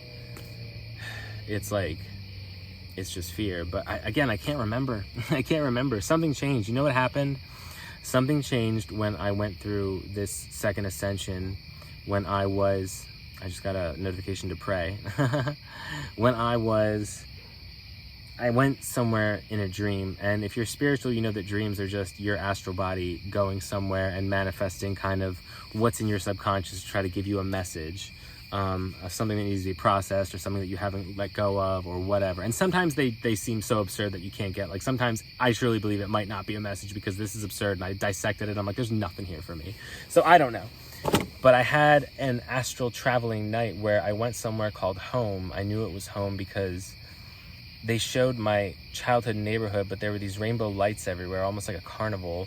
it's like, it's just fear. But I can't remember. I can't remember. Something changed. You know what happened? Something changed when I went through this second ascension, when I just got a notification to pray. When I went somewhere in a dream, and if you're spiritual, you know that dreams are just your astral body going somewhere and manifesting kind of what's in your subconscious to try to give you a message of something that needs to be processed, or something that you haven't let go of, or whatever. And sometimes they seem so absurd that you can't get, like, sometimes I truly believe it might not be a message because this is absurd, and I dissected it. I'm like, there's nothing here for me. So I don't know. But I had an astral traveling night where I went somewhere called home. I knew it was home because they showed my childhood neighborhood, but there were these rainbow lights everywhere, almost like a carnival.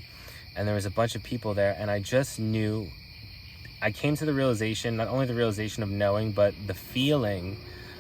And there was a bunch of people there, and I just knew, I came to the realization, not only the realization of knowing, but the feeling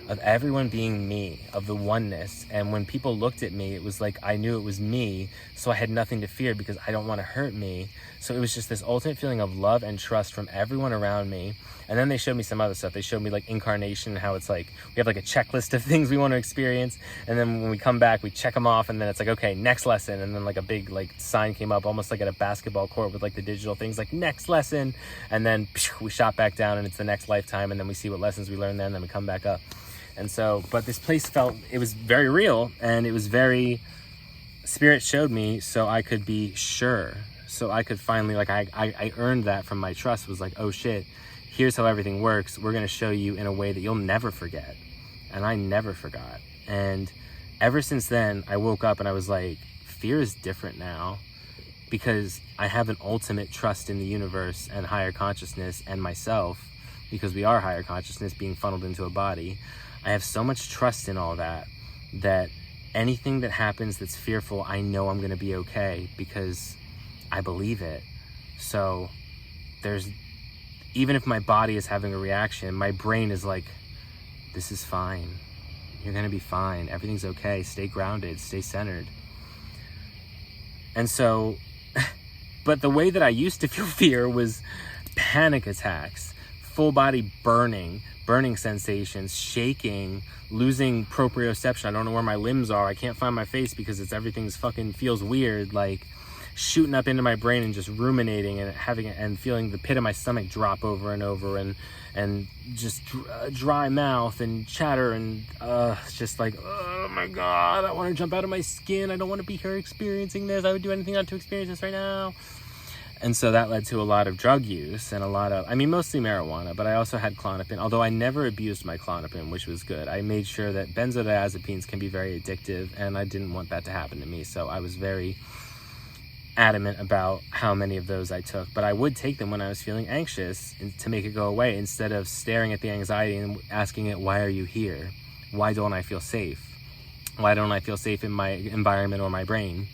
of everyone being me, of the oneness. And when people looked at me, it was like I knew it was me, so I had nothing to fear because I don't want to hurt me. So it was just this ultimate feeling of love and trust from everyone around me. And then they showed me some other stuff. They showed me like incarnation, how it's like we have like a checklist of things we want to experience, and then when we come back we check them off, and then it's like, okay, next lesson. And then like a big like sign came up, almost like at a basketball court with like the digital things, like next lesson. And then we shot back down, and it's the next lifetime, and then we see what lessons we learned then, and then we come back up. And so, but this place felt, it was very real, and it was very, Spirit showed me so I could be sure. So I could finally, like, I earned that from my trust. Was like, oh shit, here's how everything works. We're going to show you in a way that you'll never forget. And I never forgot. And ever since then, I woke up and I was like, fear is different now, because I have an ultimate trust in the universe and higher consciousness and myself, because we are higher consciousness being funneled into a body. I have so much trust in all that anything that happens that's fearful, I know I'm going to be okay, because I believe it. So even if my body is having a reaction, my brain is like, this is fine. You're going to be fine. Everything's okay. Stay grounded. Stay centered. And so, but the way that I used to feel fear was panic attacks, full body burning sensations, shaking, losing proprioception. I don't know where my limbs are. I can't find my face because everything's fucking feels weird, like shooting up into my brain and just ruminating and feeling the pit of my stomach drop over and over, and just dry mouth and chatter, and just like, oh my God, I want to jump out of my skin. I don't want to be here experiencing this. I would do anything not to experience this right now. And so that led to a lot of drug use and mostly marijuana, but I also had Klonopin, although I never abused my Klonopin, which was good. I made sure that benzodiazepines can be very addictive, and I didn't want that to happen to me. So I was very adamant about how many of those I took, but I would take them when I was feeling anxious to make it go away, instead of staring at the anxiety and asking it, why are you here? Why don't I feel safe? Why don't I feel safe in my environment or my brain?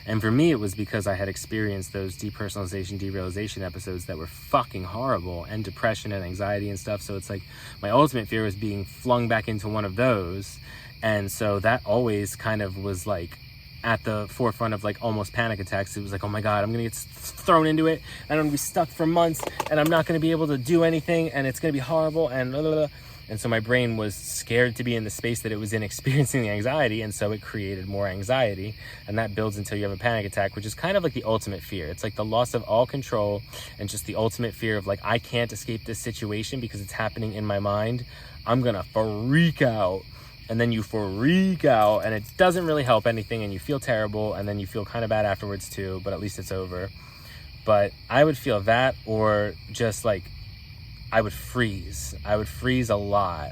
And for me, it was because I had experienced those depersonalization, derealization episodes that were fucking horrible, and depression and anxiety and stuff. So it's like my ultimate fear was being flung back into one of those. And so that always kind of was like at the forefront of like almost panic attacks. It was like, oh my God, I'm going to get thrown into it, and I'm going to be stuck for months, and I'm not going to be able to do anything, and it's going to be horrible, and blah, blah, blah. And so my brain was scared to be in the space that it was in, experiencing the anxiety, and so it created more anxiety, and that builds until you have a panic attack, which is kind of like the ultimate fear. It's like the loss of all control, and just the ultimate fear of like, I can't escape this situation because it's happening in my mind. I'm gonna freak out, and then you freak out, and it doesn't really help anything, and you feel terrible, and then you feel kind of bad afterwards too, but at least it's over. But I would feel that, or just like I would freeze a lot,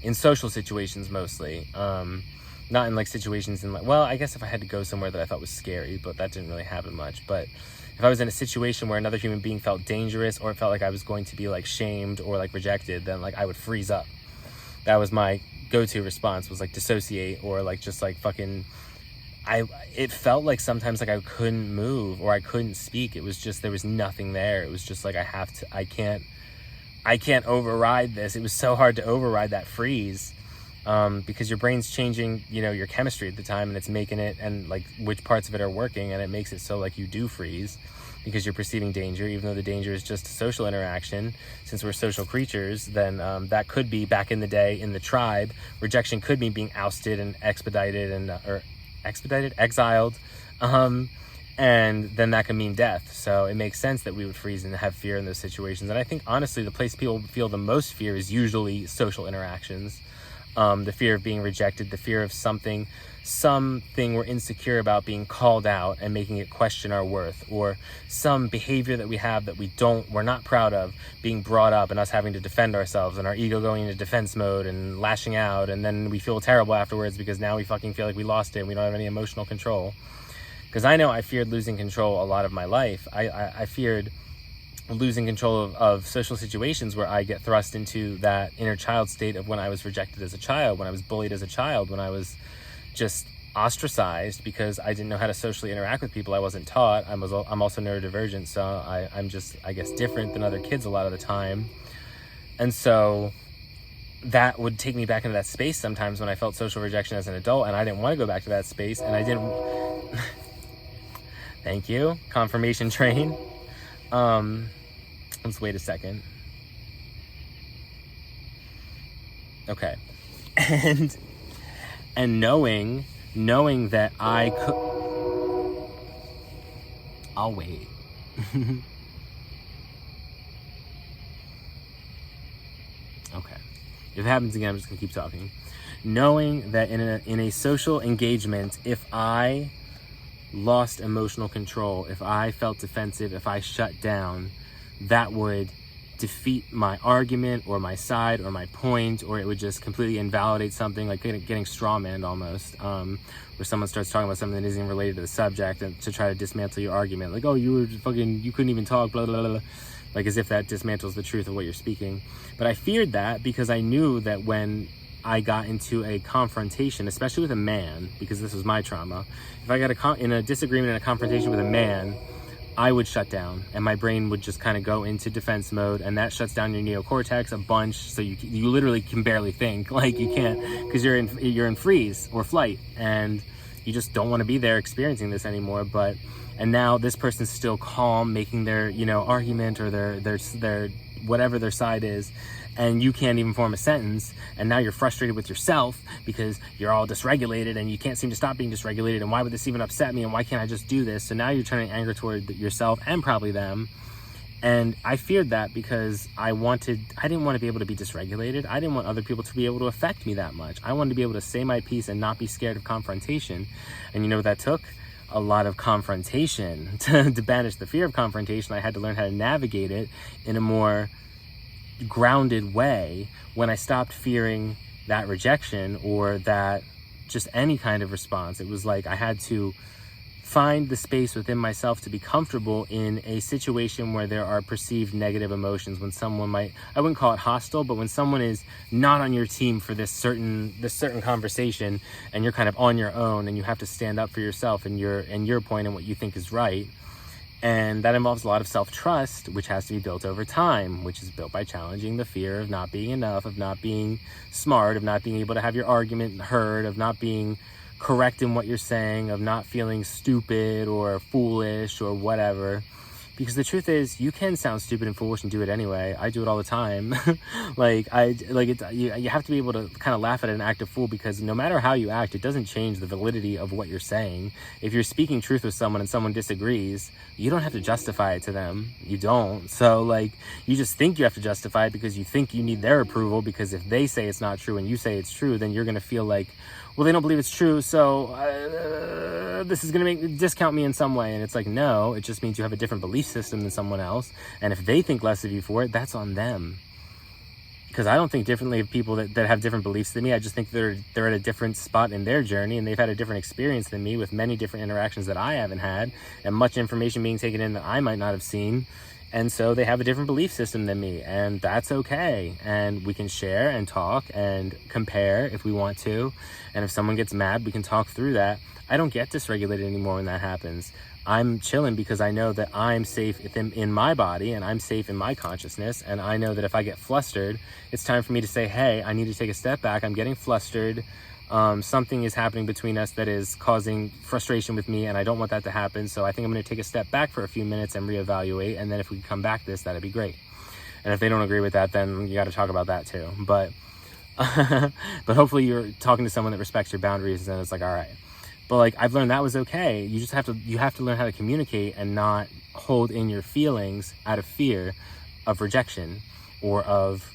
in social situations mostly, not in like situations in like, well, I guess if I had to go somewhere that I thought was scary, but that didn't really happen much. But if I was in a situation where another human being felt dangerous, or it felt like I was going to be like shamed or like rejected, then like I would freeze up. That was my go-to response, was like dissociate, or like just like fucking, it felt like sometimes like I couldn't move or I couldn't speak. It was just, there was nothing there. It was just like, I can't override this. It was so hard to override that freeze, because your brain's changing, your chemistry at the time, and it's making it, and like which parts of it are working, and it makes it so like you do freeze because you're perceiving danger, even though the danger is just a social interaction. Since we're social creatures, then that could be, back in the day in the tribe, rejection could mean being ousted and exiled, and then that can mean death. So it makes sense that we would freeze and have fear in those situations. And I think honestly the place people feel the most fear is usually social interactions. The fear of being rejected, the fear of something we're insecure about being called out and making it question our worth, or some behavior that we have that we're not proud of being brought up, and us having to defend ourselves, and our ego going into defense mode and lashing out, and then we feel terrible afterwards because now we fucking feel like we lost it and we don't have any emotional control. Because I know I feared losing control a lot of my life. I feared losing control of social situations where I get thrust into that inner child state of when I was rejected as a child, when I was bullied as a child, when I was just ostracized because I didn't know how to socially interact with people. I wasn't taught. I'm also neurodivergent, so I'm just, I guess, different than other kids a lot of the time. And so that would take me back into that space sometimes when I felt social rejection as an adult, and I didn't want to go back to that space, and I didn't thank you, confirmation train. Let's wait a second. Okay. And knowing that I could, I'll wait. Okay. If it happens again, I'm just gonna keep talking. Knowing that in a social engagement, if I lost emotional control, if I felt defensive, if I shut down, that would defeat my argument or my side or my point, or it would just completely invalidate something, like getting strawmanned almost, where someone starts talking about something that isn't even related to the subject, and to try to dismantle your argument, like, oh, you couldn't even talk, blah, blah, blah, blah, like as if that dismantles the truth of what you're speaking. But I feared that because I knew that when I got into a confrontation, especially with a man, because this was my trauma, if I got in a disagreement and a confrontation with a man, I would shut down, and my brain would just kind of go into defense mode, and that shuts down your neocortex a bunch, so you literally can barely think. Like, you can't, because you're in freeze or flight, and you just don't want to be there experiencing this anymore. And now this person's still calm, making their argument, or their whatever their side is, and you can't even form a sentence, and now you're frustrated with yourself because you're all dysregulated and you can't seem to stop being dysregulated, and why would this even upset me, and why can't I just do this? So now you're turning anger toward yourself and probably them. And I feared that because I didn't want to be able to be dysregulated. I didn't want other people to be able to affect me that much. I wanted to be able to say my piece and not be scared of confrontation. And you know what that took? A lot of confrontation. To banish the fear of confrontation, I had to learn how to navigate it in a more grounded way when I stopped fearing that rejection or that just any kind of response. It was like I had to find the space within myself to be comfortable in a situation where there are perceived negative emotions, when someone I wouldn't call it hostile, but when someone is not on your team for this certain conversation, and you're kind of on your own and you have to stand up for yourself and your point and what you think is right. And that involves a lot of self-trust, which has to be built over time, which is built by challenging the fear of not being enough, of not being smart, of not being able to have your argument heard, of not being correct in what you're saying, of not feeling stupid or foolish or whatever. Because the truth is, you can sound stupid and foolish and do it anyway. I do it all the time. You have to be able to kind of laugh at an act of fool, because no matter how you act, it doesn't change the validity of what you're saying. If you're speaking truth with someone and someone disagrees, you don't have to justify it to them. You don't. So like, you just think you have to justify it because you think you need their approval, because if they say it's not true and you say it's true, then you're going to feel like, well, they don't believe it's true, so this is going to discount me in some way. And it's like, no, it just means you have a different belief system than someone else. And if they think less of you for it, that's on them. Because I don't think differently of people that have different beliefs than me. I just think they're at a different spot in their journey, and they've had a different experience than me, with many different interactions that I haven't had, and much information being taken in that I might not have seen. And so they have a different belief system than me, and that's okay. And we can share and talk and compare if we want to. And if someone gets mad, we can talk through that. I don't get dysregulated anymore when that happens. I'm chilling because I know that I'm safe in my body, and I'm safe in my consciousness. And I know that if I get flustered, it's time for me to say, hey, I need to take a step back. I'm getting flustered. Something is happening between us that is causing frustration with me, and I don't want that to happen. So I think I'm going to take a step back for a few minutes and reevaluate. And then if we can come back to this, that'd be great. And if they don't agree with that, then you got to talk about that too. But hopefully you're talking to someone that respects your boundaries, and it's like, all right. But like, I've learned that was okay. You have to learn how to communicate and not hold in your feelings out of fear of rejection or of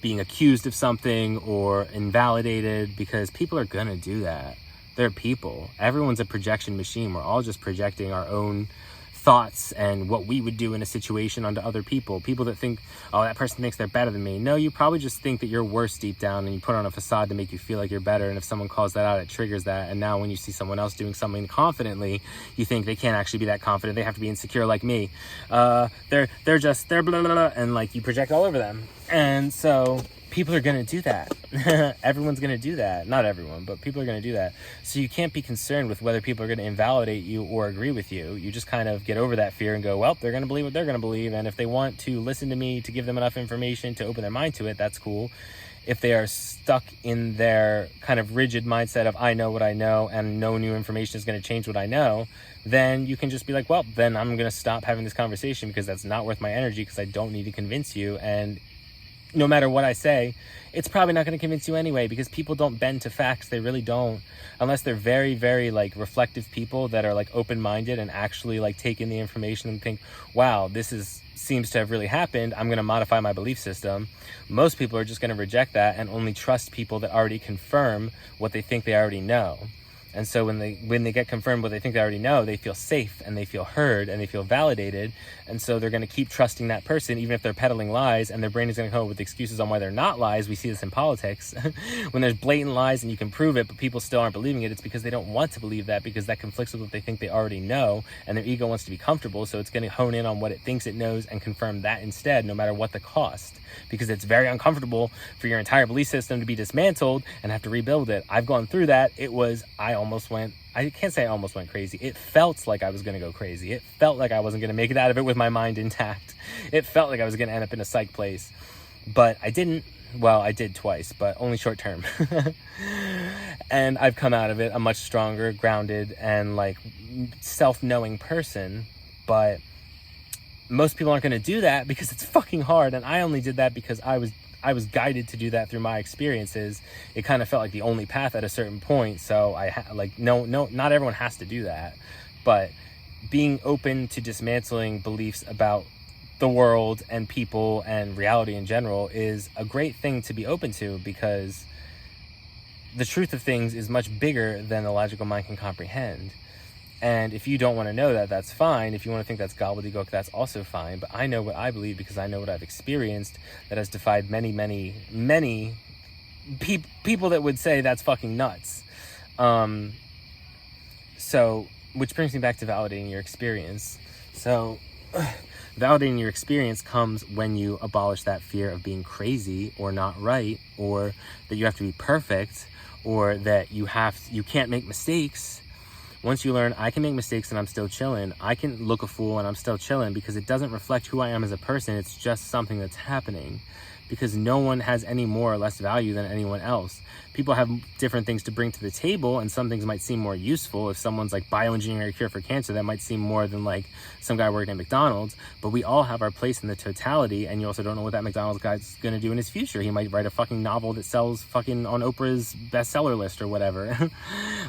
being accused of something or invalidated, because people are gonna do that. They're people. Everyone's a projection machine. We're all just projecting our own thoughts and what we would do in a situation onto other people. People that think, oh, that person thinks they're better than me. No, you probably just think that you're worse deep down, and you put on a facade to make you feel like you're better. And if someone calls that out, it triggers that. And now when you see someone else doing something confidently, you think they can't actually be that confident. They have to be insecure like me. They're blah, blah, blah, and like, you project all over them. And so people are going to do that. Everyone's going to do that. Not everyone, but people are going to do that. So you can't be concerned with whether people are going to invalidate you or agree with you. You just kind of get over that fear and go, well, they're going to believe what they're going to believe. And if they want to listen to me, to give them enough information to open their mind to it, that's cool. If they are stuck in their kind of rigid mindset of, I know what I know and no new information is going to change what I know, then you can just be like, well, then I'm going to stop having this conversation, because that's not worth my energy, because I don't need to convince you. And no matter what I say, it's probably not going to convince you anyway, because people don't bend to facts. They really don't, unless they're very, very like reflective people that are like open-minded and actually like take in the information and think, wow, seems to have really happened. I'm going to modify my belief system. Most people are just going to reject that and only trust people that already confirm what they think they already know. And so when they get confirmed what they think they already know, they feel safe and they feel heard and they feel validated. And so they're going to keep trusting that person, even if they're peddling lies, and their brain is going to come up with excuses on why they're not lies. We see this in politics. When there's blatant lies and you can prove it, but people still aren't believing it, it's because they don't want to believe that, because that conflicts with what they think they already know, and their ego wants to be comfortable. So it's going to hone in on what it thinks it knows and confirm that instead, no matter what the cost, because it's very uncomfortable for your entire belief system to be dismantled and have to rebuild it. I've gone through that. I can't say I almost went crazy. It felt like I was going to go crazy. It felt like I wasn't going to make it out of it with my mind intact. It felt like I was going to end up in a psych place, but I didn't. Well, I did twice, but only short term. And I've come out of it a much stronger, grounded, and like self-knowing person. But most people aren't going to do that because it's fucking hard. And I only did that because I was guided to do that through my experiences. It kind of felt like the only path at a certain point. So no, not everyone has to do that. But being open to dismantling beliefs about the world and people and reality in general is a great thing to be open to, because the truth of things is much bigger than the logical mind can comprehend. And if you don't want to know that, that's fine. If you want to think that's gobbledygook, that's also fine. But I know what I believe because I know what I've experienced that has defied many, many, many people that would say that's fucking nuts. So, which brings me back to validating your experience. So, validating your experience comes when you abolish that fear of being crazy or not right, or that you have to be perfect, or that you can't make mistakes. Once you learn, I can make mistakes and I'm still chilling. I can look a fool and I'm still chilling, because it doesn't reflect who I am as a person. It's just something that's happening. because no one has any more or less value than anyone else. People have different things to bring to the table, and some things might seem more useful. If someone's like bioengineering a cure for cancer, that might seem more than like some guy working at McDonald's. But we all have our place in the totality, and you also don't know what that McDonald's guy's gonna do in his future. He might write a fucking novel that sells fucking on Oprah's bestseller list or whatever.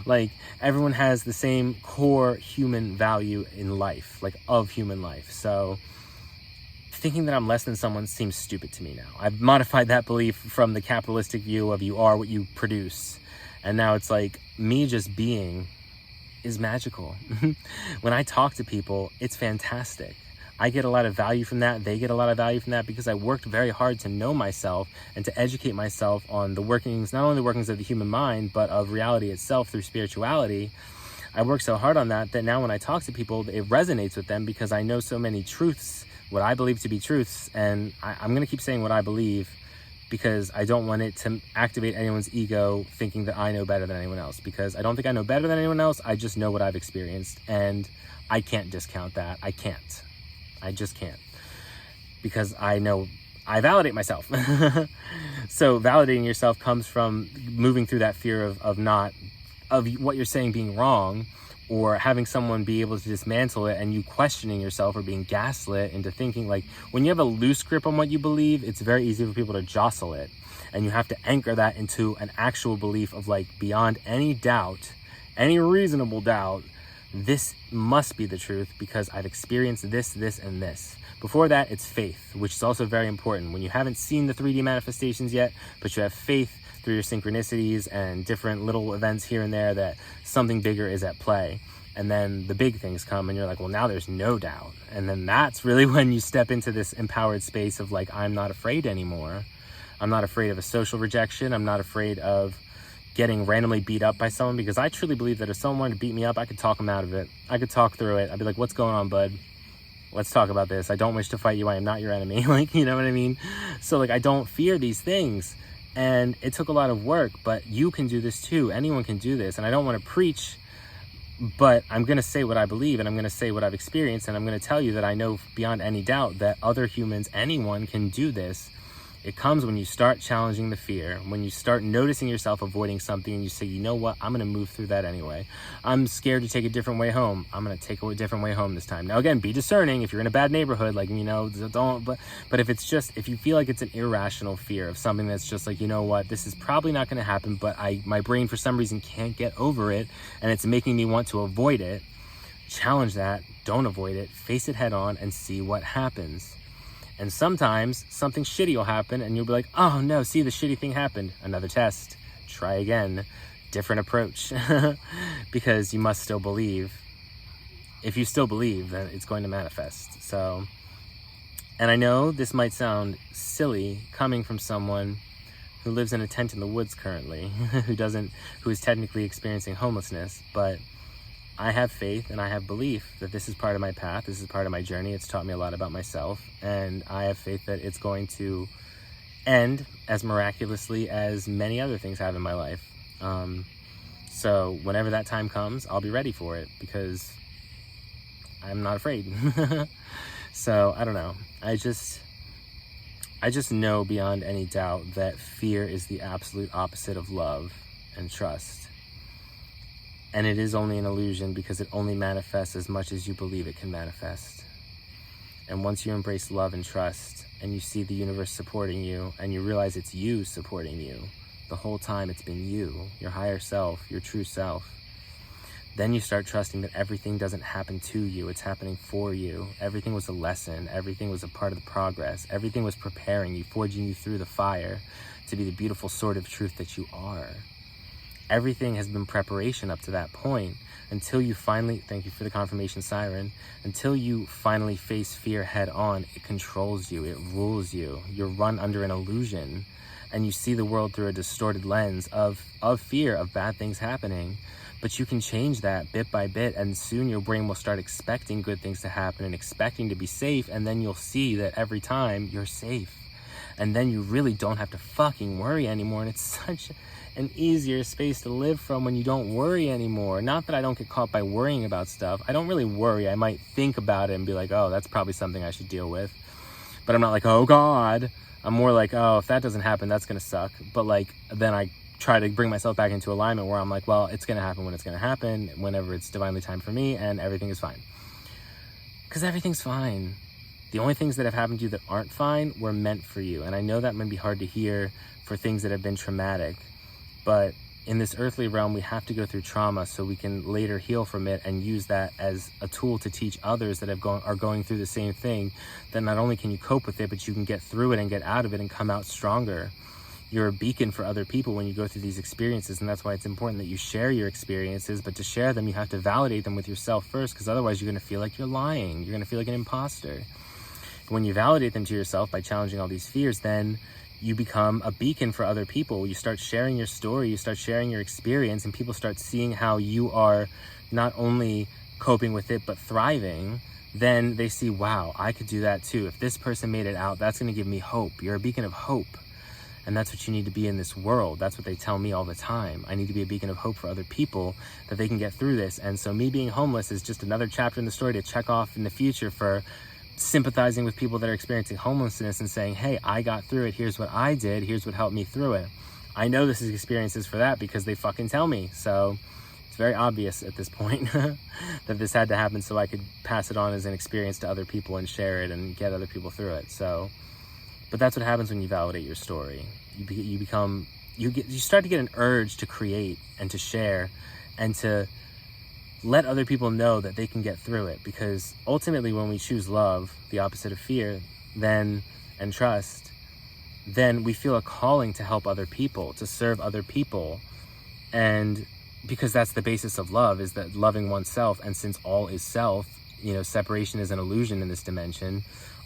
Like, everyone has the same core human value in life, like of human life. So thinking that I'm less than someone seems stupid to me now. I've modified that belief from the capitalistic view of you are what you produce. And now it's like, me just being is magical. When I talk to people, it's fantastic. I get a lot of value from that. They get a lot of value from that because I worked very hard to know myself and to educate myself on the workings, not only the workings of the human mind, but of reality itself through spirituality. I worked so hard on that now when I talk to people, it resonates with them because I know so many truths, what I believe to be truths, and I'm going to keep saying what I believe because I don't want it to activate anyone's ego thinking that I know better than anyone else, because I don't think I know better than anyone else. I just know what I've experienced, and I can't discount that. I can't. I just can't, because I know I validate myself. So validating yourself comes from moving through that fear of what you're saying being wrong, or having someone be able to dismantle it, and you questioning yourself or being gaslit into thinking. Like, when you have a loose grip on what you believe, it's very easy for people to jostle it, and you have to anchor that into an actual belief of like, beyond any doubt, any reasonable doubt, this must be the truth because I've experienced this, this, and this. Before that, it's faith, which is also very important. When you haven't seen the 3D manifestations yet, but you have faith through your synchronicities and different little events here and there that something bigger is at play. And then the big things come and you're like, well, now there's no doubt. And then that's really when you step into this empowered space of like, I'm not afraid anymore. I'm not afraid of a social rejection. I'm not afraid of getting randomly beat up by someone, because I truly believe that if someone wanted to beat me up, I could talk them out of it. I could talk through it. I'd be like, what's going on, bud? Let's talk about this. I don't wish to fight you. I am not your enemy. Like, you know what I mean? So like, I don't fear these things. And it took a lot of work, but you can do this too. Anyone can do this. And I don't want to preach, but I'm going to say what I believe, and I'm going to say what I've experienced. And I'm going to tell you that I know beyond any doubt that other humans, anyone can do this. It comes when you start challenging the fear, when you start noticing yourself avoiding something and you say, you know what, I'm going to move through that anyway. I'm scared to take a different way home. I'm going to take a different way home this time. Now, again, be discerning. If you're in a bad neighborhood, like, you know, don't, but if it's just, if you feel like it's an irrational fear of something that's just like, you know what, this is probably not going to happen, but my brain for some reason can't get over it and it's making me want to avoid it, challenge that, don't avoid it, face it head on and see what happens. And sometimes something shitty will happen and you'll be like, oh no, see, the shitty thing happened. Another test, try again, different approach. Because you must still believe. If you still believe, then it's going to manifest. So, and I know this might sound silly coming from someone who lives in a tent in the woods currently, who is technically experiencing homelessness, but I have faith and I have belief that this is part of my path. This is part of my journey. It's taught me a lot about myself, and I have faith that it's going to end as miraculously as many other things have in my life. So whenever that time comes, I'll be ready for it because I'm not afraid. So I don't know. I just know beyond any doubt that fear is the absolute opposite of love and trust. And it is only an illusion because it only manifests as much as you believe it can manifest. And once you embrace love and trust and you see the universe supporting you and you realize it's you supporting you, the whole time it's been you, your higher self, your true self, then you start trusting that everything doesn't happen to you, it's happening for you. Everything was a lesson, everything was a part of the progress, everything was preparing you, forging you through the fire to be the beautiful sword of truth that you are. Everything has been preparation up to that point until you finally, thank you for the confirmation siren, until you finally face fear head on. It controls you, it rules you. You're run under an illusion and you see the world through a distorted lens of fear, of bad things happening. But you can change that bit by bit, and soon your brain will start expecting good things to happen and expecting to be safe, and then you'll see that every time you're safe. And then you really don't have to fucking worry anymore, and it's such an easier space to live from when you don't worry anymore. Not that I don't get caught by worrying about stuff. I don't really worry. I might think about it and be like, oh, that's probably something I should deal with. But I'm not like, oh God, I'm more like, oh, if that doesn't happen, that's going to suck. But like, then I try to bring myself back into alignment where I'm like, well, it's going to happen when it's going to happen, whenever it's divinely timed for me, and everything is fine. Because everything's fine. The only things that have happened to you that aren't fine were meant for you. And I know that might be hard to hear for things that have been traumatic, but in this earthly realm, we have to go through trauma so we can later heal from it and use that as a tool to teach others that are going through the same thing, that not only can you cope with it, but you can get through it and get out of it and come out stronger. You're a beacon for other people when you go through these experiences, and that's why it's important that you share your experiences. But to share them, you have to validate them with yourself first, because otherwise you're going to feel like you're lying. You're going to feel like an imposter. When you validate them to yourself by challenging all these fears, then you become a beacon for other people. You start sharing your story, you start sharing your experience, and people start seeing how you are not only coping with it, but thriving. Then they see, wow, I could do that too. If this person made it out, that's going to give me hope. You're a beacon of hope. And that's what you need to be in this world. That's what they tell me all the time. I need to be a beacon of hope for other people, that they can get through this. And so me being homeless is just another chapter in the story to check off in the future for sympathizing with people that are experiencing homelessness and saying, hey, I got through it. Here's what I did. Here's what helped me through it. I know this is experiences for that because they fucking tell me. So it's very obvious at this point that this had to happen so I could pass it on as an experience to other people and share it and get other people through it. So, but that's what happens when you validate your story. You start to get an urge to create and to share and to let other people know that they can get through it, because ultimately when we choose love, the opposite of fear, and trust, then we feel a calling to help other people, to serve other people. And because that's the basis of love, is that loving oneself. And since all is self, separation is an illusion in this dimension,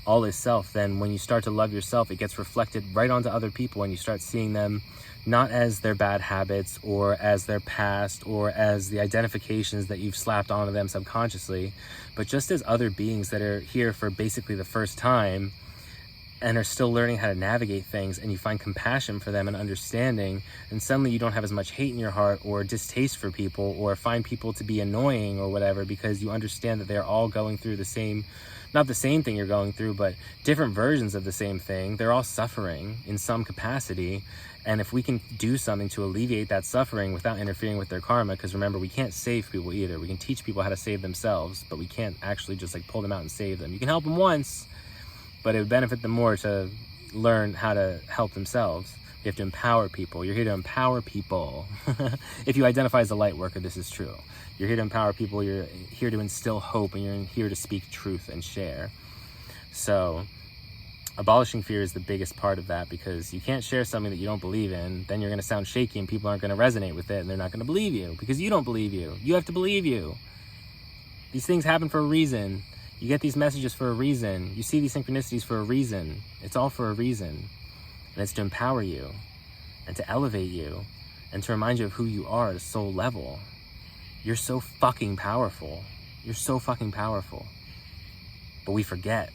all is self, then when you start to love yourself, it gets reflected right onto other people, and you start seeing them not as their bad habits or as their past or as the identifications that you've slapped onto them subconsciously, but just as other beings that are here for basically the first time and are still learning how to navigate things, and you find compassion for them and understanding, and suddenly you don't have as much hate in your heart or distaste for people or find people to be annoying or whatever, because you understand that they're all going through the same, not the same thing you're going through, but different versions of the same thing. They're all suffering in some capacity. And if we can do something to alleviate that suffering without interfering with their karma, because remember, we can't save people either. We can teach people how to save themselves, but we can't actually just pull them out and save them. You can help them once, but it would benefit them more to learn how to help themselves. You have to empower people. You're here to empower people. If you identify as a light worker, this is true. You're here to empower people. You're here to instill hope, and you're here to speak truth and share. So abolishing fear is the biggest part of that, because you can't share something that you don't believe in. Then you're going to sound shaky and people aren't going to resonate with it, and they're not going to believe you because you don't believe you. You have to believe you. These things happen for a reason. You get these messages for a reason. You see these synchronicities for a reason. It's all for a reason. And it's to empower you and to elevate you and to remind you of who you are at a soul level. You're so fucking powerful. You're so fucking powerful. But we forget,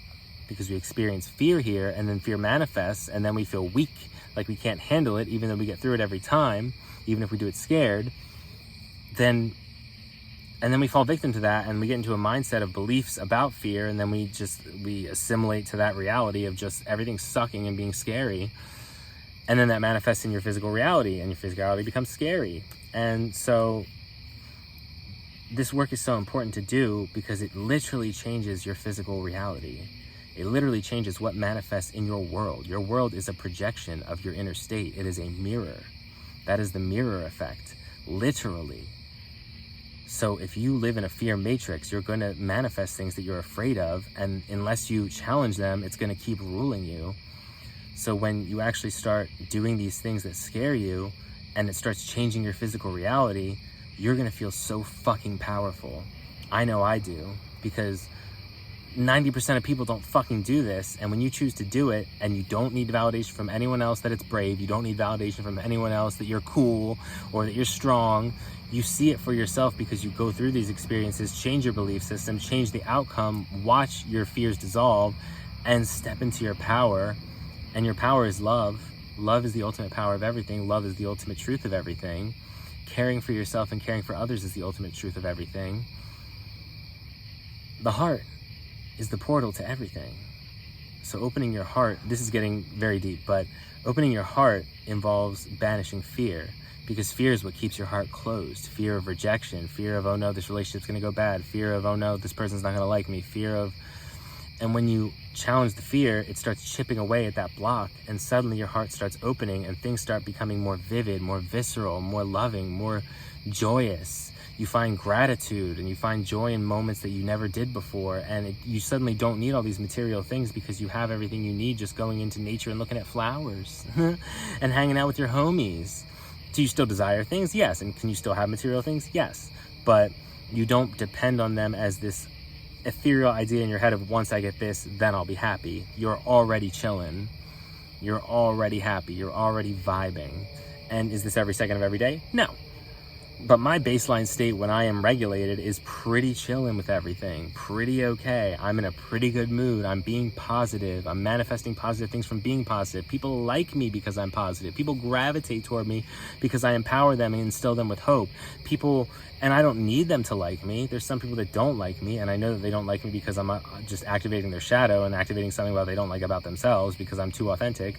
because we experience fear here, and then fear manifests, and then we feel weak, like we can't handle it, even though we get through it every time, even if we do it scared. And then we fall victim to that, and we get into a mindset of beliefs about fear, and then we assimilate to that reality of just everything sucking and being scary. And then that manifests in your physical reality, and your physical reality becomes scary. And so this work is so important to do, because it literally changes your physical reality. It literally changes what manifests in your world. Your world is a projection of your inner state. It is a mirror. That is the mirror effect, literally. So if you live in a fear matrix, you're going to manifest things that you're afraid of, and unless you challenge them, it's going to keep ruling you. So when you actually start doing these things that scare you, and it starts changing your physical reality, you're going to feel so fucking powerful. I know I do, because 90% of people don't fucking do this. And when you choose to do it, and you don't need validation from anyone else that it's brave, you don't need validation from anyone else that you're cool or that you're strong, you see it for yourself, because you go through these experiences, change your belief system, change the outcome, watch your fears dissolve, and step into your power. And your power is love. Love is the ultimate power of everything. Love is the ultimate truth of everything. Caring for yourself and caring for others is the ultimate truth of everything. The heart is the portal to everything. So opening your heart, this is getting very deep, but opening your heart involves banishing fear, because fear is what keeps your heart closed. Fear of rejection, fear of, oh no, this relationship's going to go bad, fear of, oh no, this person's not going to like me, fear of... And when you challenge the fear, it starts chipping away at that block, and suddenly your heart starts opening and things start becoming more vivid, more visceral, more loving, more joyous. You find gratitude and you find joy in moments that you never did before, and you suddenly don't need all these material things because you have everything you need just going into nature and looking at flowers and hanging out with your homies. Do you still desire things? Yes. And can you still have material things? Yes. But you don't depend on them as this ethereal idea in your head of, once I get this, then I'll be happy. You're already chilling. You're already happy. You're already vibing. And is this every second of every day? No. But my baseline state when I am regulated is pretty chilling with everything, pretty okay. I'm in a pretty good mood. I'm being positive. I'm manifesting positive things from being positive. People like me because I'm positive. People gravitate toward me because I empower them and instill them with hope. People, and I don't need them to like me. There's some people that don't like me, and I know that they don't like me because I'm just activating their shadow and activating something they don't like about themselves because I'm too authentic.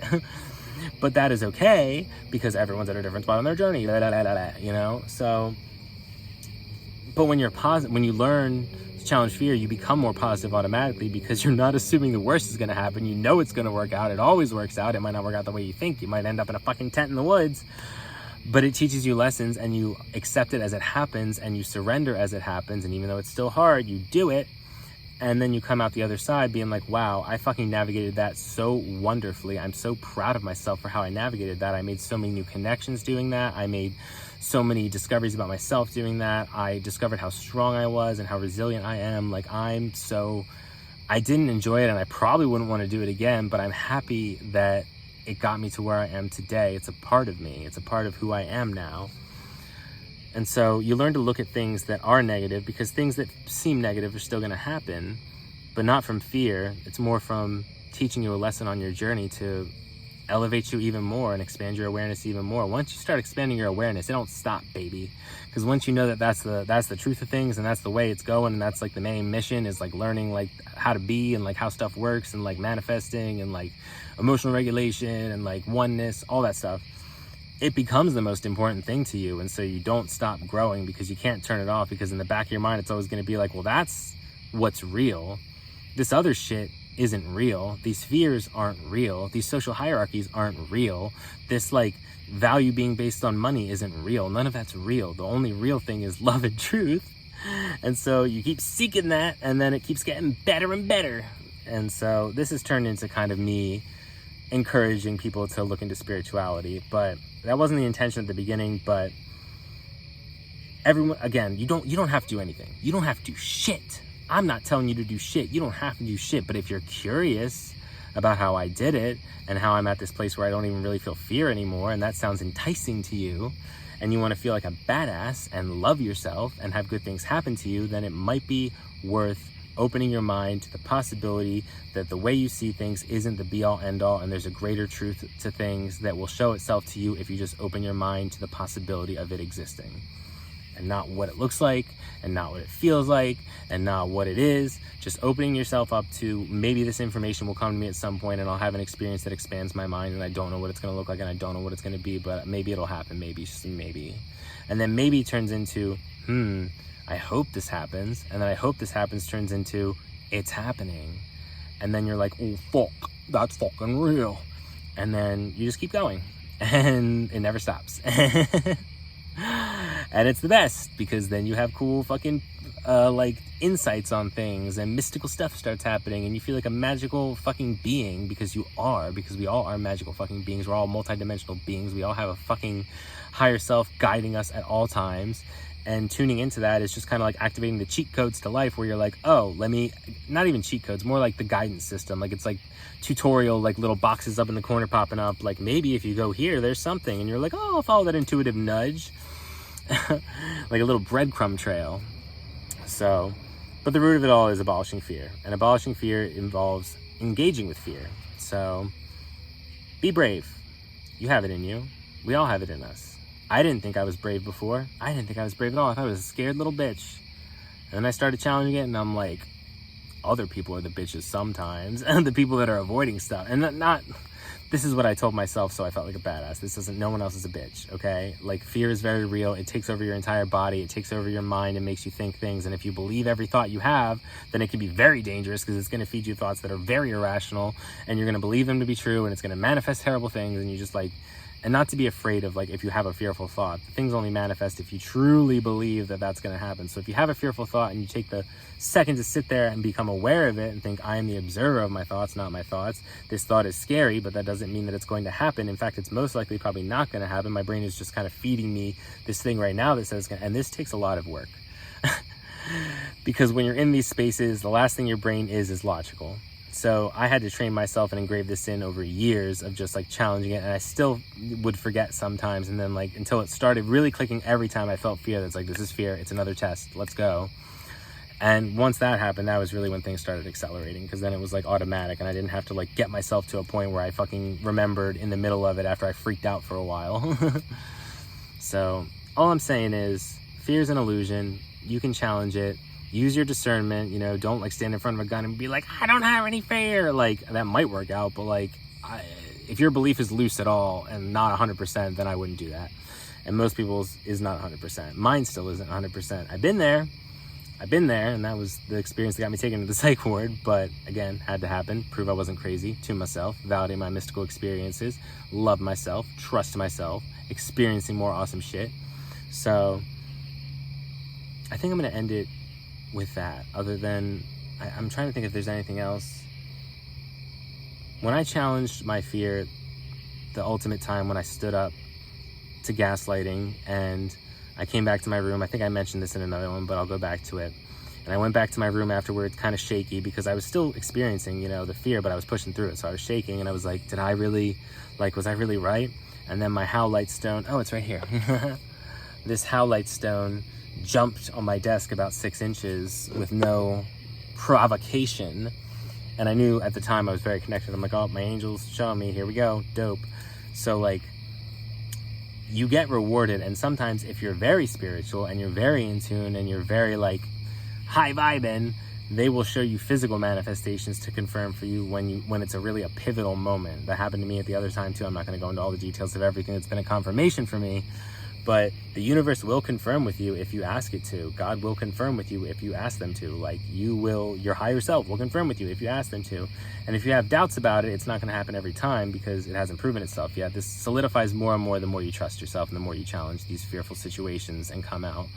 But that is okay, because everyone's at a different spot on their journey, you know? So, but when you're positive, when you learn to challenge fear, you become more positive automatically, because you're not assuming the worst is going to happen. You know it's going to work out. It always works out. It might not work out the way you think. You might end up in a fucking tent in the woods, but it teaches you lessons, and you accept it as it happens, and you surrender as it happens. And even though it's still hard, you do it. And then you come out the other side being like, wow, I fucking navigated that so wonderfully. I'm so proud of myself for how I navigated that. I made so many new connections doing that. I made so many discoveries about myself doing that. I discovered how strong I was and how resilient I am. Like, I didn't enjoy it, and I probably wouldn't want to do it again, but I'm happy that it got me to where I am today. It's a part of me. It's a part of who I am now. And so you learn to look at things that are negative, because things that seem negative are still going to happen, but not from fear. It's more from teaching you a lesson on your journey to elevate you even more and expand your awareness even more. Once you start expanding your awareness, it don't stop, baby. Because once you know that that's the truth of things, and that's the way it's going, and that's like the main mission, is like learning like how to be, and like how stuff works, and like manifesting, and like emotional regulation, and like oneness, all that stuff, it becomes the most important thing to you. And so you don't stop growing, because you can't turn it off, because in the back of your mind, it's always going to be like, well, that's what's real. This other shit isn't real. These fears aren't real. These social hierarchies aren't real. This like value being based on money isn't real. None of that's real. The only real thing is love and truth. And so you keep seeking that, and then it keeps getting better and better. And so this has turned into kind of me encouraging people to look into spirituality, but that wasn't the intention at the beginning. But everyone, again, you don't have to do anything. You don't have to do shit. I'm not telling you to do shit. You don't have to do shit. But if you're curious about how I did it, and how I'm at this place where I don't even really feel fear anymore, and that sounds enticing to you, and you want to feel like a badass and love yourself and have good things happen to you, then it might be worth opening your mind to the possibility that the way you see things isn't the be-all end-all, and there's a greater truth to things that will show itself to you if you just open your mind to the possibility of it existing, and not what it looks like, and not what it feels like, and not what it is. Just opening yourself up to, maybe this information will come to me at some point, and I'll have an experience that expands my mind, and I don't know what it's going to look like, and I don't know what it's going to be, but maybe it'll happen, maybe, just maybe. And then maybe it turns into, I hope this happens. And then I hope this happens turns into, it's happening. And then you're like, oh, fuck, that's fucking real. And then you just keep going, and it never stops. And it's the best, because then you have cool fucking like insights on things, and mystical stuff starts happening, and you feel like a magical fucking being, because we all are magical fucking beings. We're all multidimensional beings. We all have a fucking higher self guiding us at all times. And tuning into that is just kind of like activating the cheat codes to life, where you're like, oh, not even cheat codes, more like the guidance system. Like, it's like tutorial, like little boxes up in the corner popping up. Like, maybe if you go here, there's something. And you're like, oh, I'll follow that intuitive nudge. Like a little breadcrumb trail. So, but the root of it all is abolishing fear. And abolishing fear involves engaging with fear. So, be brave. You have it in you. We all have it in us. I didn't think I was brave before. I didn't think I was brave at all. I thought I was a scared little bitch. And then I started challenging it, and I'm like, other people are the bitches sometimes, and the people that are avoiding stuff. And not this is what I told myself, so I felt like a badass. No one else is a bitch, okay? Like, fear is very real. It takes over your entire body. It takes over your mind and makes you think things. And if you believe every thought you have, then it can be very dangerous, because it's going to feed you thoughts that are very irrational, and you're going to believe them to be true, and it's going to manifest terrible things. And you just like, and not to be afraid of, like, if you have a fearful thought, things only manifest if you truly believe that that's going to happen. So if you have a fearful thought and you take the second to sit there and become aware of it and think, I am the observer of my thoughts, not my thoughts. This thought is scary, but that doesn't mean that it's going to happen. In fact, it's most likely probably not going to happen. My brain is just kind of feeding me this thing right now that says, and this takes a lot of work. Because when you're in these spaces, the last thing your brain is logical. So I had to train myself and engrave this in over years of just like challenging it. And I still would forget sometimes. And then like, until it started really clicking every time I felt fear, that's like, this is fear. It's another test. Let's go. And once that happened, that was really when things started accelerating, because then it was like automatic, and I didn't have to like get myself to a point where I fucking remembered in the middle of it after I freaked out for a while. So all I'm saying is, fear is an illusion. You can challenge it. Use your discernment, you know, don't like stand in front of a gun and be like, I don't have any fear. Like, that might work out, but like, if your belief is loose at all and not 100%, then I wouldn't do that. And most people's is not 100%. Mine still isn't 100%. I've been there, and that was the experience that got me taken to the psych ward. But again, had to happen, prove I wasn't crazy to myself, validate my mystical experiences, love myself, trust myself, experiencing more awesome shit. So I think I'm going to end it with that, other than I'm trying to think if there's anything else. When I challenged my fear, the ultimate time when I stood up to gaslighting and I came back to my room, I think I mentioned this in another one, but I'll go back to it. And I went back to my room afterwards, kind of shaky, because I was still experiencing, you know, the fear, but I was pushing through it. So I was shaking, and I was like, was I really right? And then my howlite stone, oh, it's right here. This howlite stone jumped on my desk about 6 inches with no provocation. And I knew at the time I was very connected. I'm like, oh, my angel's showing me, here we go, dope. So like, you get rewarded. And sometimes if you're very spiritual and you're very in tune and you're very like high vibing, they will show you physical manifestations to confirm for you when it's a pivotal moment. That happened to me at the other time too. I'm not going to go into all the details of everything. It's been a confirmation for me. But the universe will confirm with you if you ask it to. God will confirm with you if you ask them to. Like, your higher self will confirm with you if you ask them to. And if you have doubts about it, it's not going to happen every time, because it hasn't proven itself yet. This solidifies more and more the more you trust yourself and the more you challenge these fearful situations and come out.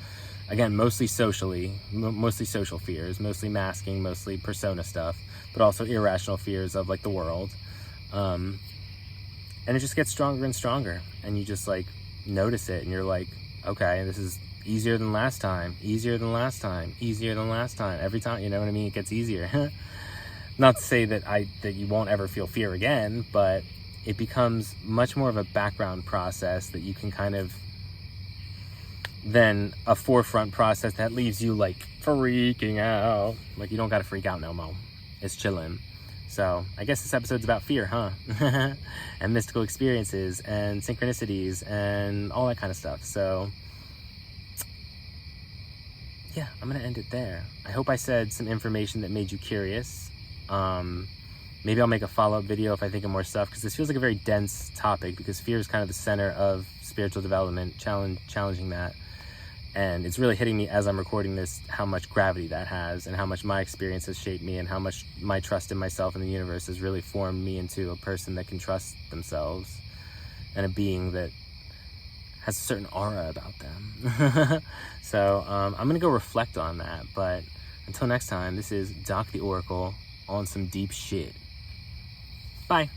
Again, mostly socially, mostly social fears, mostly masking, mostly persona stuff, but also irrational fears of like the world. And it just gets stronger and stronger. And you just like notice it, and you're like, okay, this is easier than last time, easier than last time, easier than last time. Every time, you know what I mean? It gets easier. Not to say that you won't ever feel fear again, but it becomes much more of a background process that you can kind of, than a forefront process that leaves you like freaking out. Like, you don't gotta freak out no more. It's chillin'. So I guess this episode's about fear, huh? And mystical experiences and synchronicities and all that kind of stuff. So yeah, I'm gonna end it there. I hope I said some information that made you curious. Maybe I'll make a follow-up video if I think of more stuff, because this feels like a very dense topic, because fear is kind of the center of spiritual development, challenging that. And it's really hitting me as I'm recording this, how much gravity that has, and how much my experience has shaped me, and how much my trust in myself and the universe has really formed me into a person that can trust themselves, and a being that has a certain aura about them. So I'm going to go reflect on that. But until next time, this is Doc the Oracle on some deep shit. Bye.